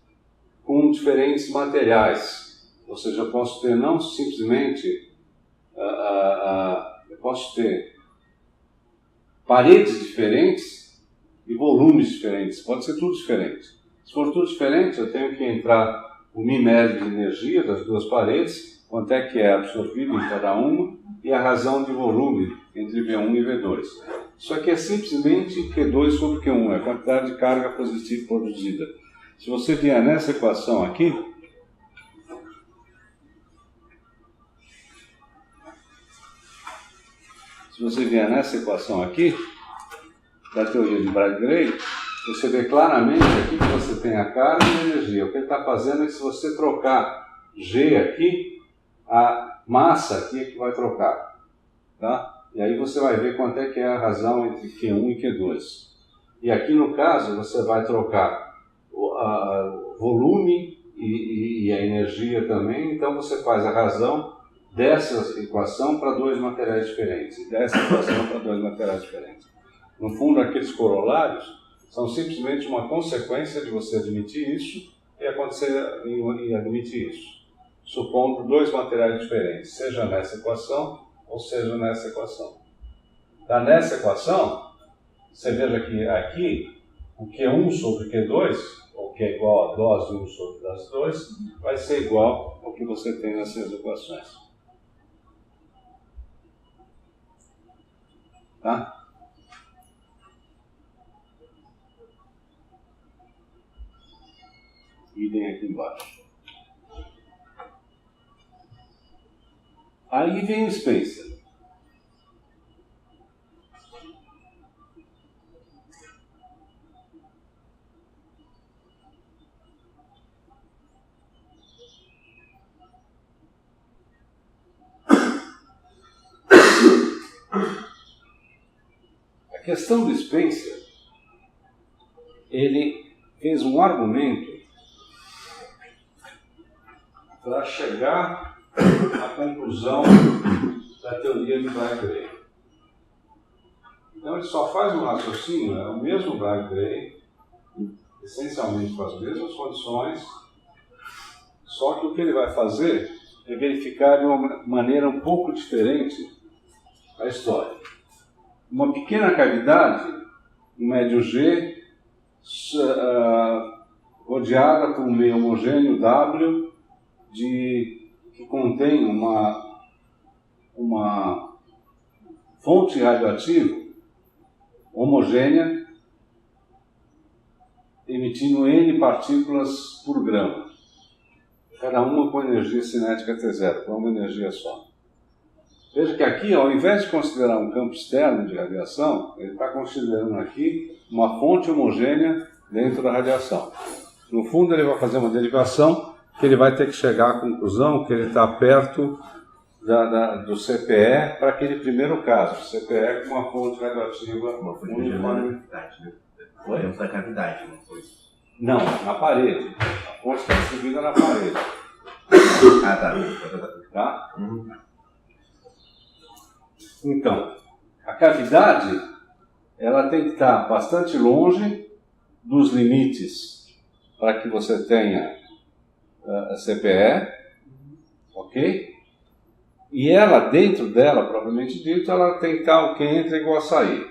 com diferentes materiais. Ou seja, eu posso ter não simplesmente... eu posso ter paredes diferentes e volumes diferentes. Pode ser tudo diferente. Se for tudo diferente, eu tenho que entrar o Mi médio de energia das duas paredes, quanto é que é absorvido em cada uma, e a razão de volume entre V1 e V2. Isso aqui é simplesmente Q2 sobre Q1, é a quantidade de carga positiva produzida. Se você vier nessa equação aqui, da teoria de Bragg-Gray, você vê claramente aqui que você tem a carga e a energia. O que ele está fazendo é que se você trocar G aqui, a massa aqui é que vai trocar. Tá? E aí você vai ver quanto é que é a razão entre Q1 e Q2. E aqui no caso você vai trocar o volume e a energia também, então você faz a razão dessa equação para dois materiais diferentes, e dessa equação para dois materiais diferentes. No fundo, aqueles corolários são simplesmente uma consequência de você admitir isso e admitir isso, supondo dois materiais diferentes, seja nessa equação ou seja nessa equação. Tá, nessa equação, você veja que aqui, o Q1 sobre Q2, ou que é igual a dose 1 sobre dose 2, vai ser igual ao que você tem nessas equações. Tá? Idem aqui embaixo. Aí vem o Spencer. A questão do Spencer, ele fez um argumento para chegar à conclusão da teoria de Bragg-Gray. Então ele só faz um raciocínio, é o mesmo Bragg-Gray, essencialmente com as mesmas condições, só que o que ele vai fazer é verificar de uma maneira um pouco diferente a história. Uma pequena cavidade, um médio G, rodeada por um meio homogêneo W, que contém uma fonte radioativa homogênea, emitindo N partículas por grama. cada uma com energia cinética T0, com uma energia só. Veja que aqui, ao invés de considerar um campo externo de radiação, ele está considerando aqui uma fonte homogênea dentro da radiação. No fundo, ele vai fazer uma derivação que ele vai ter que chegar à conclusão que ele está perto do CPE para aquele primeiro caso. CPE com uma fonte radioativa, Uma fonte de gravidade, né? Foi dentro da cavidade, não foi? Não, na parede. A fonte está distribuída na parede. Ah, tá. Tá? Uhum. Então, a cavidade ela tem que estar bastante longe dos limites para que você tenha a CPE, ok? E ela, dentro dela, propriamente dito, ela tem que estar o que entra igual a sair.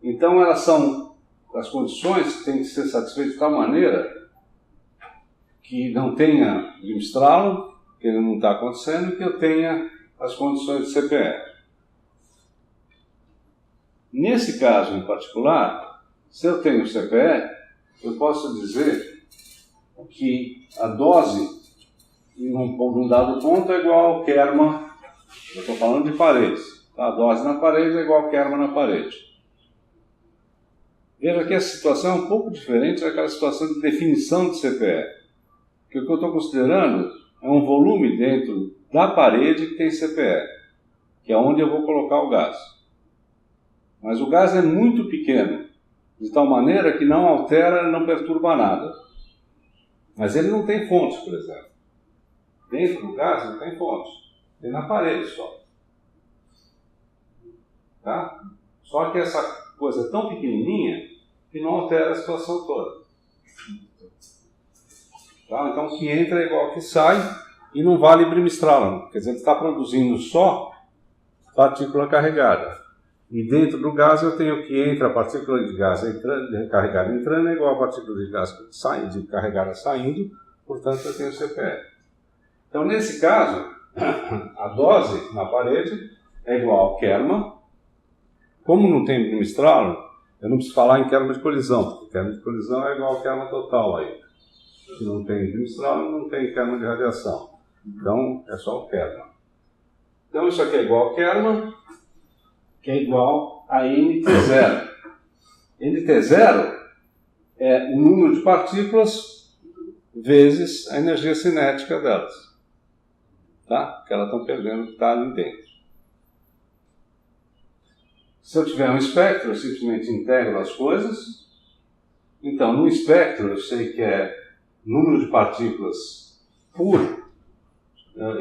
Então, elas são as condições que têm que ser satisfeitas de tal maneira que não tenha de estralo, que ele não está acontecendo, e que eu tenha as condições de CPE. Nesse caso em particular, se eu tenho CPE, eu posso dizer que a dose em um dado ponto é igual ao Kerman, eu estou falando de paredes, tá? A dose na parede é igual ao Kerman na parede. Veja que essa situação é um pouco diferente daquela situação de definição de CPE. Porque o que eu estou considerando é um volume dentro da parede que tem CPE, que é onde eu vou colocar o gás. Mas o gás é muito pequeno, de tal maneira que não altera, não perturba nada. Mas ele não tem fontes, por exemplo. Dentro do gás não tem fontes, tem na parede só. Tá? Só que essa coisa é tão pequenininha que não altera a situação toda. Tá? Então o que entra é igual ao que sai e não vale Bremsstrahlung. Quer dizer, ele está produzindo só partícula carregada. E dentro do gás eu tenho que entra a partícula de gás carregada entrando é igual a partícula de gás saindo, carregada saindo, portanto eu tenho CPE. Então nesse caso, a dose na parede é igual ao Kerman. Como não tem Bremsstrahlung, eu não preciso falar em Kerman de colisão, porque Kerman de colisão é igual ao Kerman total aí. Se não tem Bremsstrahlung, não tem Kerman de radiação. Então é só o Kerman. Então isso aqui é igual ao Kerman, que é igual a NT0. NT0 é o número de partículas vezes a energia cinética delas. Tá? Que elas estão perdendo que está ali dentro. Se eu tiver um espectro, eu simplesmente integro as coisas. Então, no espectro, eu sei que é número de partículas por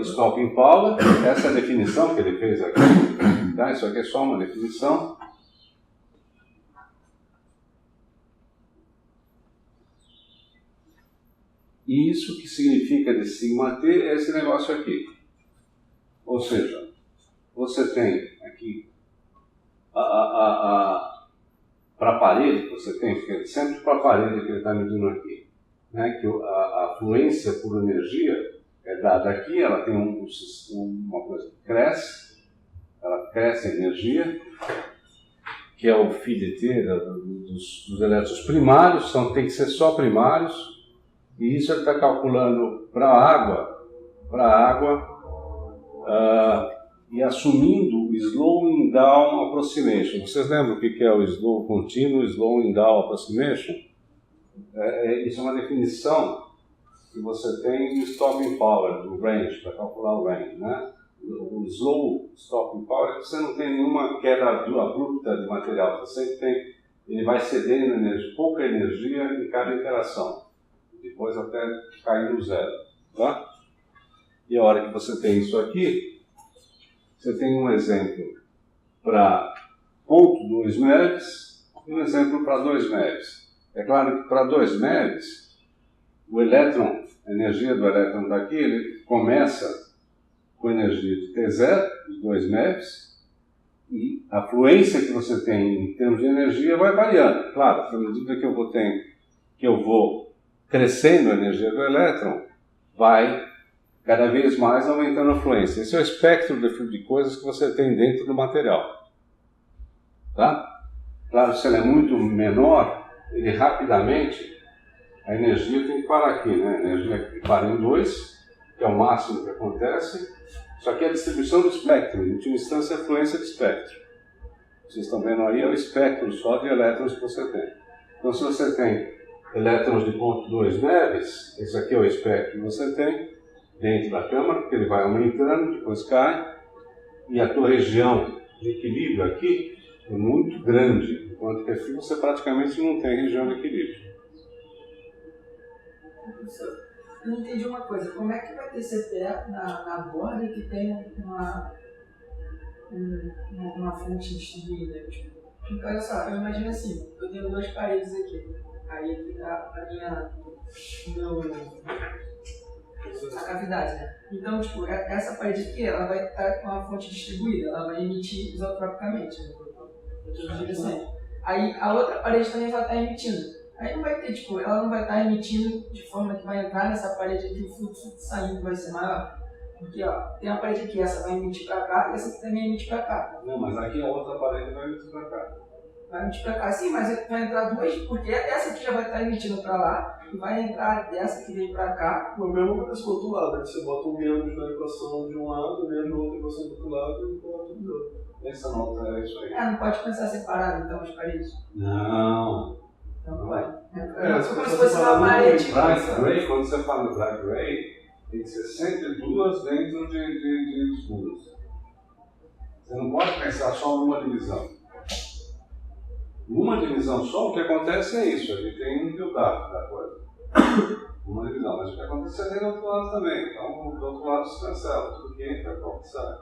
stopping power. Essa é a definição que ele fez aqui. Tá? Isso aqui é só uma definição. E isso que significa de sigma t é esse negócio aqui. Ou seja, você tem aqui para a parede que você tem, porque sempre para a parede que ele está medindo aqui, né, que a fluência por energia é dada aqui, ela tem uma coisa que cresce, ela cresce a energia, que é o φ/t dos elétrons primários, tem que ser só primários, e isso ele está calculando para a água, e assumindo o slowing down approximation. Vocês lembram o que é o slow contínuo, slowing down approximation? Isso é uma definição que você tem do stopping power, do range, para calcular o range, né? O slow stopping power é que você não tem nenhuma queda abrupta de material, você sempre tem, ele vai cedendo pouca energia em cada interação, depois até cair no zero, tá? E a hora que você tem isso aqui, você tem um exemplo para 0,2 MeV e um exemplo para 2 MeV. É claro que para 2 MeV, o elétron, a energia do elétron daqui, ele começa com energia de T0, de 2 MeV, e a fluência que você tem em termos de energia vai variando. Claro, à medida que eu vou crescendo a energia do elétron, vai cada vez mais aumentando a fluência. Esse é o espectro de coisas que você tem dentro do material. Tá? Claro, se ele é muito menor, ele rapidamente, a energia tem que parar aqui, né? A energia para em 2, que é o máximo que acontece, só que a distribuição do espectro, em última instância, é a fluência de espectro. Vocês estão vendo aí, é o espectro só de elétrons que você tem. Então, se você tem elétrons de ponto 2 MeVs, esse aqui é o espectro que você tem dentro da câmara, porque ele vai aumentando, depois cai, e a tua região de equilíbrio aqui é muito grande, enquanto que aqui você praticamente não tem região de equilíbrio. Eu não entendi uma coisa, como é que vai ter CPE na borda que tem uma fonte distribuída? Tipo, olha só, eu imagino assim, eu tenho 2 paredes aqui, aí aqui tá a cavidade, né? Então, tipo, essa parede aqui, ela vai estar com uma fonte distribuída, ela vai emitir isotropicamente, né? Aí a outra parede também vai estar emitindo. Aí não vai ter, tipo, ela não vai estar emitindo de forma que vai entrar nessa parede aqui, o fluxo saindo vai ser maior. Porque, ó, tem uma parede aqui, essa vai emitir pra cá e essa aqui também emite pra cá. Não, mas aqui a outra parede vai emitir pra cá. Vai emitir pra cá, sim, mas vai entrar 2, porque essa aqui já vai estar emitindo pra lá e vai entrar dessa que vem pra cá. O mesmo acontece do outro lado, né? Você bota o menos na equação de um lado, o menos na outra equação do outro lado e coloca tudo do outro. Essa nota é isso aí. Não pode pensar separado, então, as paredes. Não. Não pode. É, como se fosse uma parede. Bright gray, quando você fala bright gray, tem que ser sempre 2 dentro de escuros. Você não pode pensar só numa divisão. Numa divisão só, o que acontece é isso, a gente tem um build-up da coisa. Uma divisão, mas o que acontece é do outro lado também. Então, do outro lado se cancela, tudo que entra, qual que sai.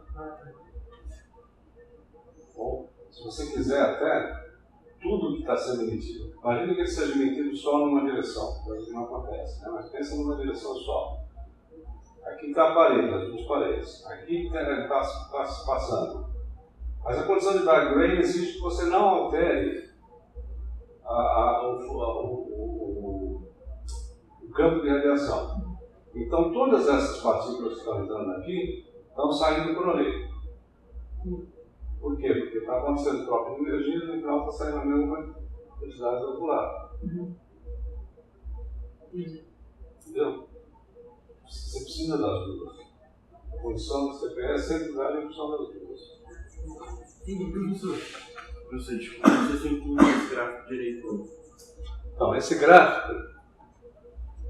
Ou, se você quiser até, tudo que está sendo emitido, imagina que ele seja emitido só numa direção, coisa que não acontece, né? Mas pensa numa direção só. Aqui está a parede, as 2 paredes. Aqui está se passando. Mas a condição de bright gray exige que você não altere o campo de radiação. Então todas essas partículas que estão entrando aqui estão saindo por ali. Por quê? Porque está acontecendo troca de energia e no final está saindo a mesma quantidade do outro lado. Entendeu? Você precisa das duas. A condição do CPE sempre vale em função das duas. Sim, professor, desculpa, não sei se eu entendi esse gráfico direito. Então, esse gráfico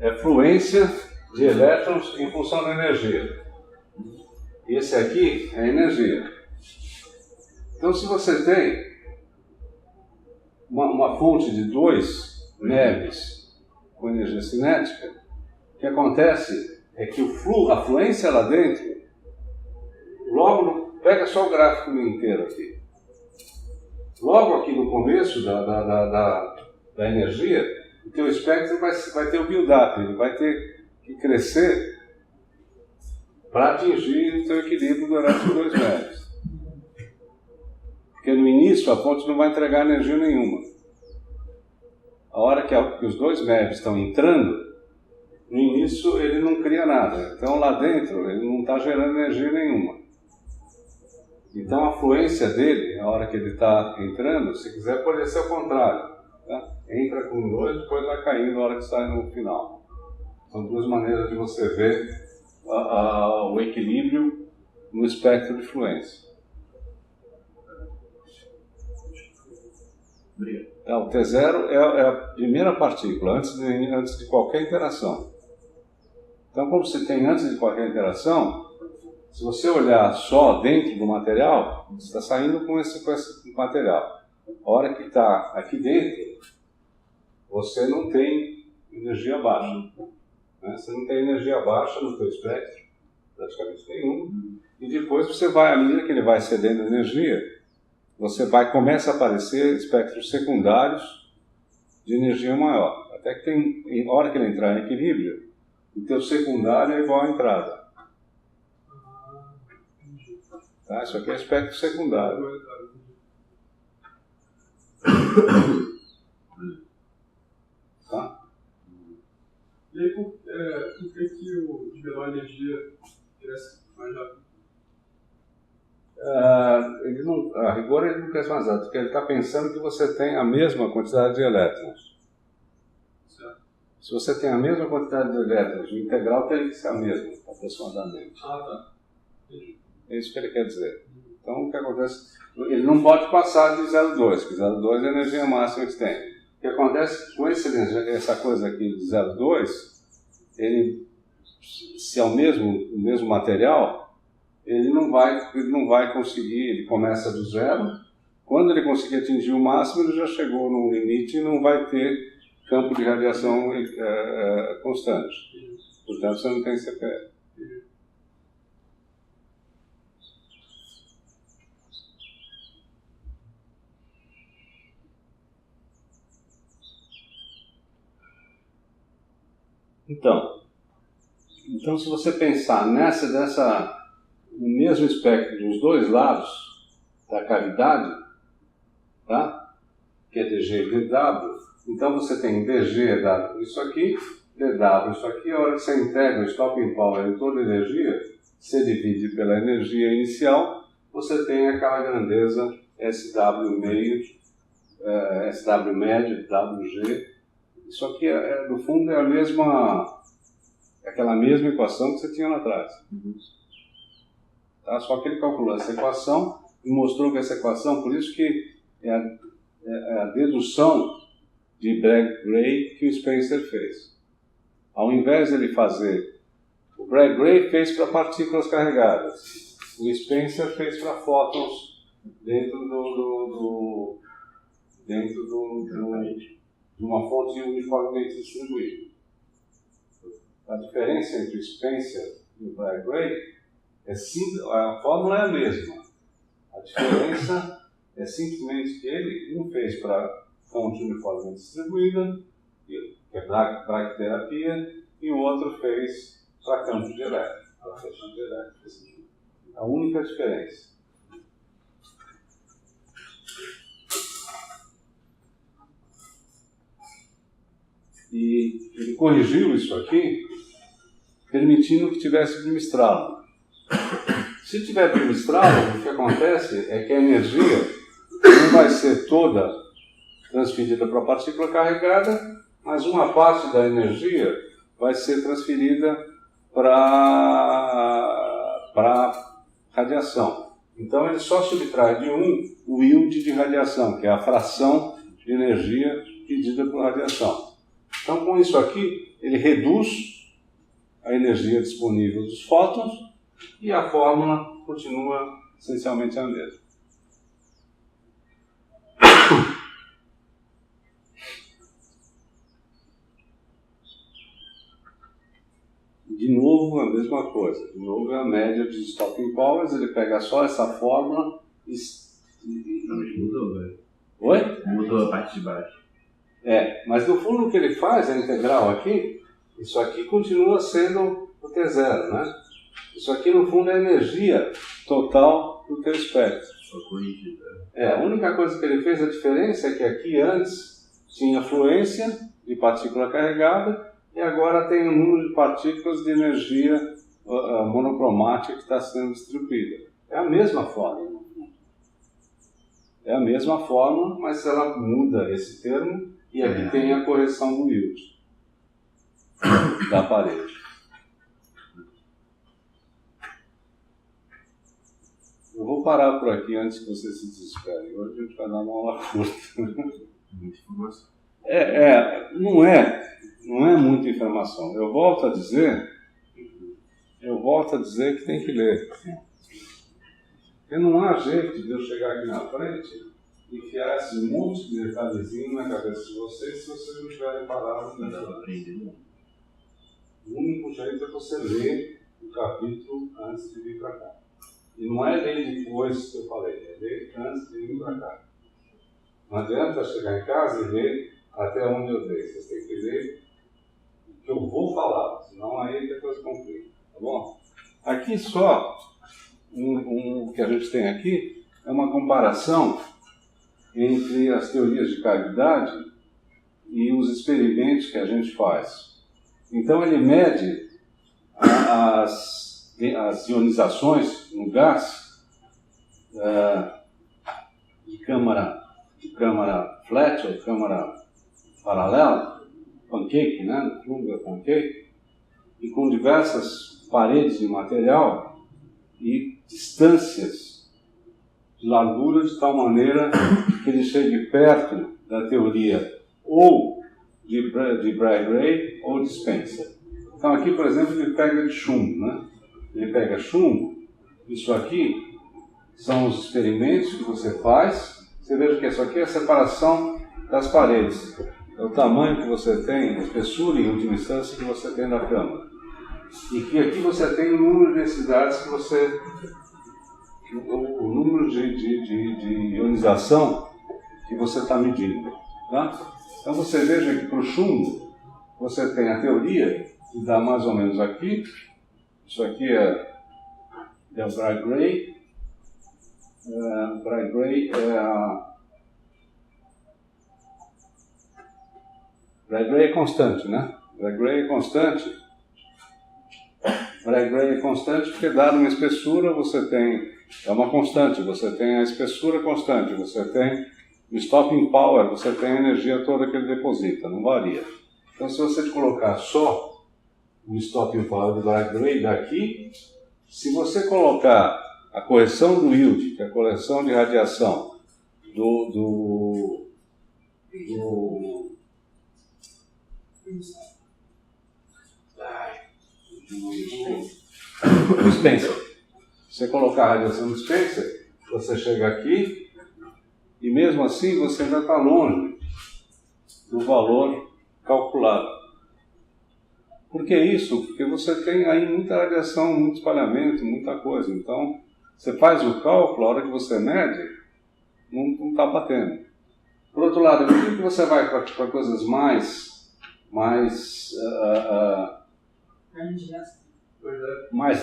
é fluência de elétrons em função da energia. E esse aqui é energia. Então, se você tem uma fonte de 2 MeVs com energia cinética, o que acontece é que a fluência lá dentro, pega só o gráfico inteiro aqui. Logo aqui no começo da energia, o teu espectro vai ter o build-up, ele vai ter que crescer para atingir o teu equilíbrio durante os 2 MeVs. Porque no início a fonte não vai entregar energia nenhuma. A hora que os 2 MeVs estão entrando, no início ele não cria nada. Então lá dentro ele não está gerando energia nenhuma. Então a fluência dele, a hora que ele está entrando, se quiser pode ser o contrário. Tá? Entra com 2, depois vai caindo na hora que sai no final. São 2 maneiras de você ver o equilíbrio no espectro de fluência. Então, o T0 é a primeira partícula, antes de qualquer interação. Então, como você tem antes de qualquer interação, se você olhar só dentro do material, você está saindo com esse material. A hora que está aqui dentro, você não tem energia baixa. Né? Você não tem energia baixa no seu espectro, praticamente nenhum. E depois você vai, à medida que ele vai cedendo energia, começa a aparecer espectros secundários de energia maior. Até que a hora que ele entrar em equilíbrio, o teu secundário é igual à entrada. Tá? Isso aqui é espectro secundário. Tá? E aí, por que o de menor energia cresce mais rápido? A rigor ele não cresce mais rápido, porque ele está pensando que você tem a mesma quantidade de elétrons. Certo. Se você tem a mesma quantidade de elétrons, o integral tem que ser a mesma, aproximadamente. Ah, tá. Entendi. É isso que ele quer dizer. Então, o que acontece? Ele não pode passar de 0,2, porque 0,2 é a energia máxima que tem. O que acontece com essa coisa aqui de 0,2, ele, se é o mesmo material, ele não vai conseguir, ele começa do zero. Quando ele conseguir atingir o máximo, ele já chegou no limite e não vai ter campo de radiação constante. Portanto, você não tem CPE. Então, se você pensar no mesmo espectro dos dois lados da cavidade, tá? Que é dG e dW, então você tem dG dado isso aqui, dW isso aqui, a hora que você integra o stopping power em toda a energia, você divide pela energia inicial, você tem aquela grandeza SW meio, SW médio, WG. Isso aqui, no fundo, é aquela mesma equação que você tinha lá atrás. Tá? Só que ele calculou essa equação e mostrou que essa equação, por isso que é a dedução de Bragg-Gray que o Spencer fez. Ao invés de ele fazer, o Bragg-Gray fez para partículas carregadas, o Spencer fez para fótons dentro de uma fonte uniformemente distribuída. A diferença entre o Spencer e o Bragg-Gray a fórmula é a mesma. A diferença é simplesmente que um fez para fonte uniformemente distribuída, que é bracterapia, e o outro fez para campo de elétron, para faixa de elétron. A única diferença. E ele corrigiu isso aqui, permitindo que tivesse bimistralo. Se tiver bimistralo, o que acontece é que a energia não vai ser toda transferida para a partícula carregada, mas uma parte da energia vai ser transferida para a radiação. Então ele só subtrai de o yield de radiação, que é a fração de energia pedida por radiação. Então, com isso aqui, ele reduz a energia disponível dos fótons e a fórmula continua essencialmente a mesma. De novo, a mesma coisa. De novo, é a média de stopping powers. Ele pega só essa fórmula e... Não, mudou, velho. Oi? Mudou a parte de baixo. Mas no fundo o que ele faz, a integral aqui, isso aqui continua sendo o T0, né? Isso aqui no fundo é a energia total do teu espectro. Só corrigido. A única coisa que ele fez, a diferença é que aqui antes tinha fluência de partícula carregada e agora tem um número de partículas de energia monocromática que está sendo distribuída. É a mesma forma. É a mesma forma, mas ela muda esse termo e aqui tem a correção do yield da parede. Eu vou parar por aqui antes que você se desespere. Hoje a gente vai dar uma aula curta. Muita informação. Não é muita informação. Eu volto a dizer que tem que ler. Porque não há jeito de eu chegar aqui na frente e enfiar esse monte de detalhezinho na cabeça de vocês se vocês não tiverem parado. O único jeito é você ler o capítulo antes de vir para cá. E não é ler depois que eu falei, é ler antes de vir para cá. Não adianta chegar em casa e ler até onde eu dei. Vocês têm que ler o que eu vou falar, senão aí depois complica, tá bom? Aqui só, o que a gente tem aqui é uma comparação entre as teorias de cavidade e os experimentos que a gente faz. Então ele mede as ionizações no gás de câmara flat ou câmara paralela pancake, né? No fundo é pancake, e com diversas paredes de material e distâncias de largura de tal maneira que ele chegue perto da teoria ou de Bragg-Ray ou de Spencer. Então aqui, por exemplo, ele pega de chumbo, né? Ele pega chumbo, isso aqui são os experimentos que você faz. Você veja que isso aqui é a separação das paredes. É o tamanho que você tem, a espessura em última instância que você tem na câmara. E que aqui você tem o número de densidades que você... o número de ionização que você está medindo. Tá? Então você veja que para o chumbo você tem a teoria que dá mais ou menos aqui. Isso aqui é o Bragg-Ray. Bragg-Ray é constante, né? Bragg-Ray é constante. Bragg-Ray é constante porque, dado uma espessura, você tem... É uma constante, você tem a espessura constante, você tem o stopping power, você tem a energia toda que ele deposita, não varia. Então, se você colocar só o stopping power do Bragg-Ray daqui, se você colocar a correção do yield, que é a correção de radiação do Spencer. Você colocar a radiação do Spencer, você chega aqui e mesmo assim você ainda está longe do valor calculado. Por que isso? Porque você tem aí muita radiação, muito espalhamento, muita coisa. Então, você faz o cálculo, a hora que você mede, não está batendo. Por outro lado, à medida que você vai para coisas mais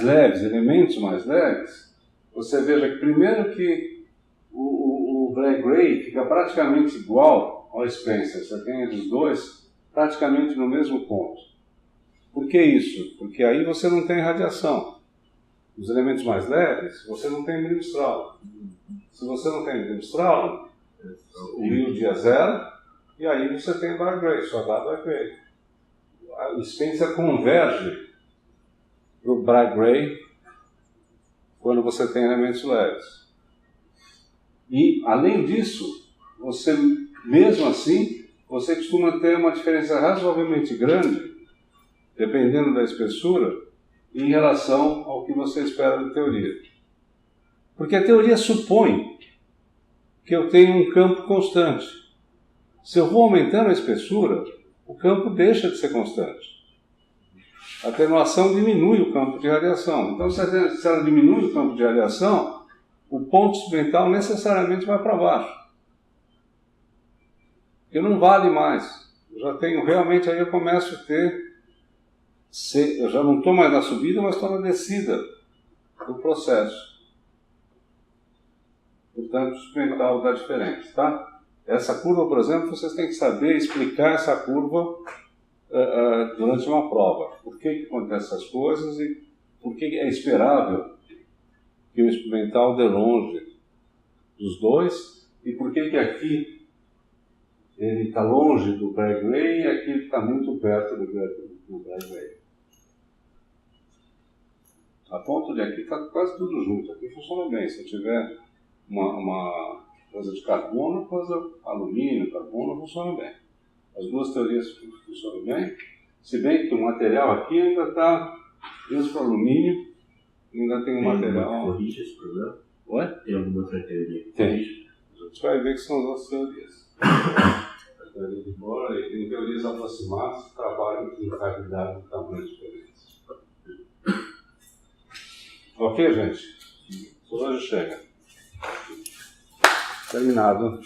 leves, elementos mais leves, você veja que primeiro que o Bragg-Ray fica praticamente igual ao Spencer. Você tem eles dois praticamente no mesmo ponto. Por que isso? Porque aí você não tem radiação. Os elementos mais leves, você não tem millimstrauss. Se você não tem millimstrauss, o yield é zero, e aí você tem Bragg-Ray, só dá Bragg-Ray. O Spencer converge para o Bragg-Ray quando você tem elementos leves. E, além disso, você, mesmo assim, você costuma ter uma diferença razoavelmente grande, dependendo da espessura, em relação ao que você espera da teoria. Porque a teoria supõe que eu tenho um campo constante. Se eu vou aumentando a espessura, o campo deixa de ser constante. A atenuação diminui o campo de radiação. Então, se ela diminui o campo de radiação, o ponto experimental necessariamente vai para baixo. Porque não vale mais. Eu já tenho, realmente, aí eu começo a ter... Eu já não estou mais na subida, mas estou na descida do processo. Portanto, o experimental dá diferente, tá? Essa curva, por exemplo, vocês têm que saber explicar essa curva durante uma prova. Por que acontecem essas coisas e por que é esperável que o experimental dê longe dos dois e por que aqui ele está longe do Bragg-Ray e aqui ele está muito perto do Bragg-Ray. A ponto de aqui está quase tudo junto. Aqui funciona bem. Se eu tiver uma coisa de carbono, coisa alumínio, carbono, funciona bem. As duas teorias funcionam bem, se bem que o material aqui ainda está, mesmo para alumínio, ainda tem um material... Corrige esse problema? Ué? Tem alguma outra teoria? Tem. A gente vai ver que são as outras teorias. A teoria de Bohr e tem teorias aproximadas que trabalham com instabilidade de tamanhos diferentes. Ok, gente? Por hoje chega. Terminado.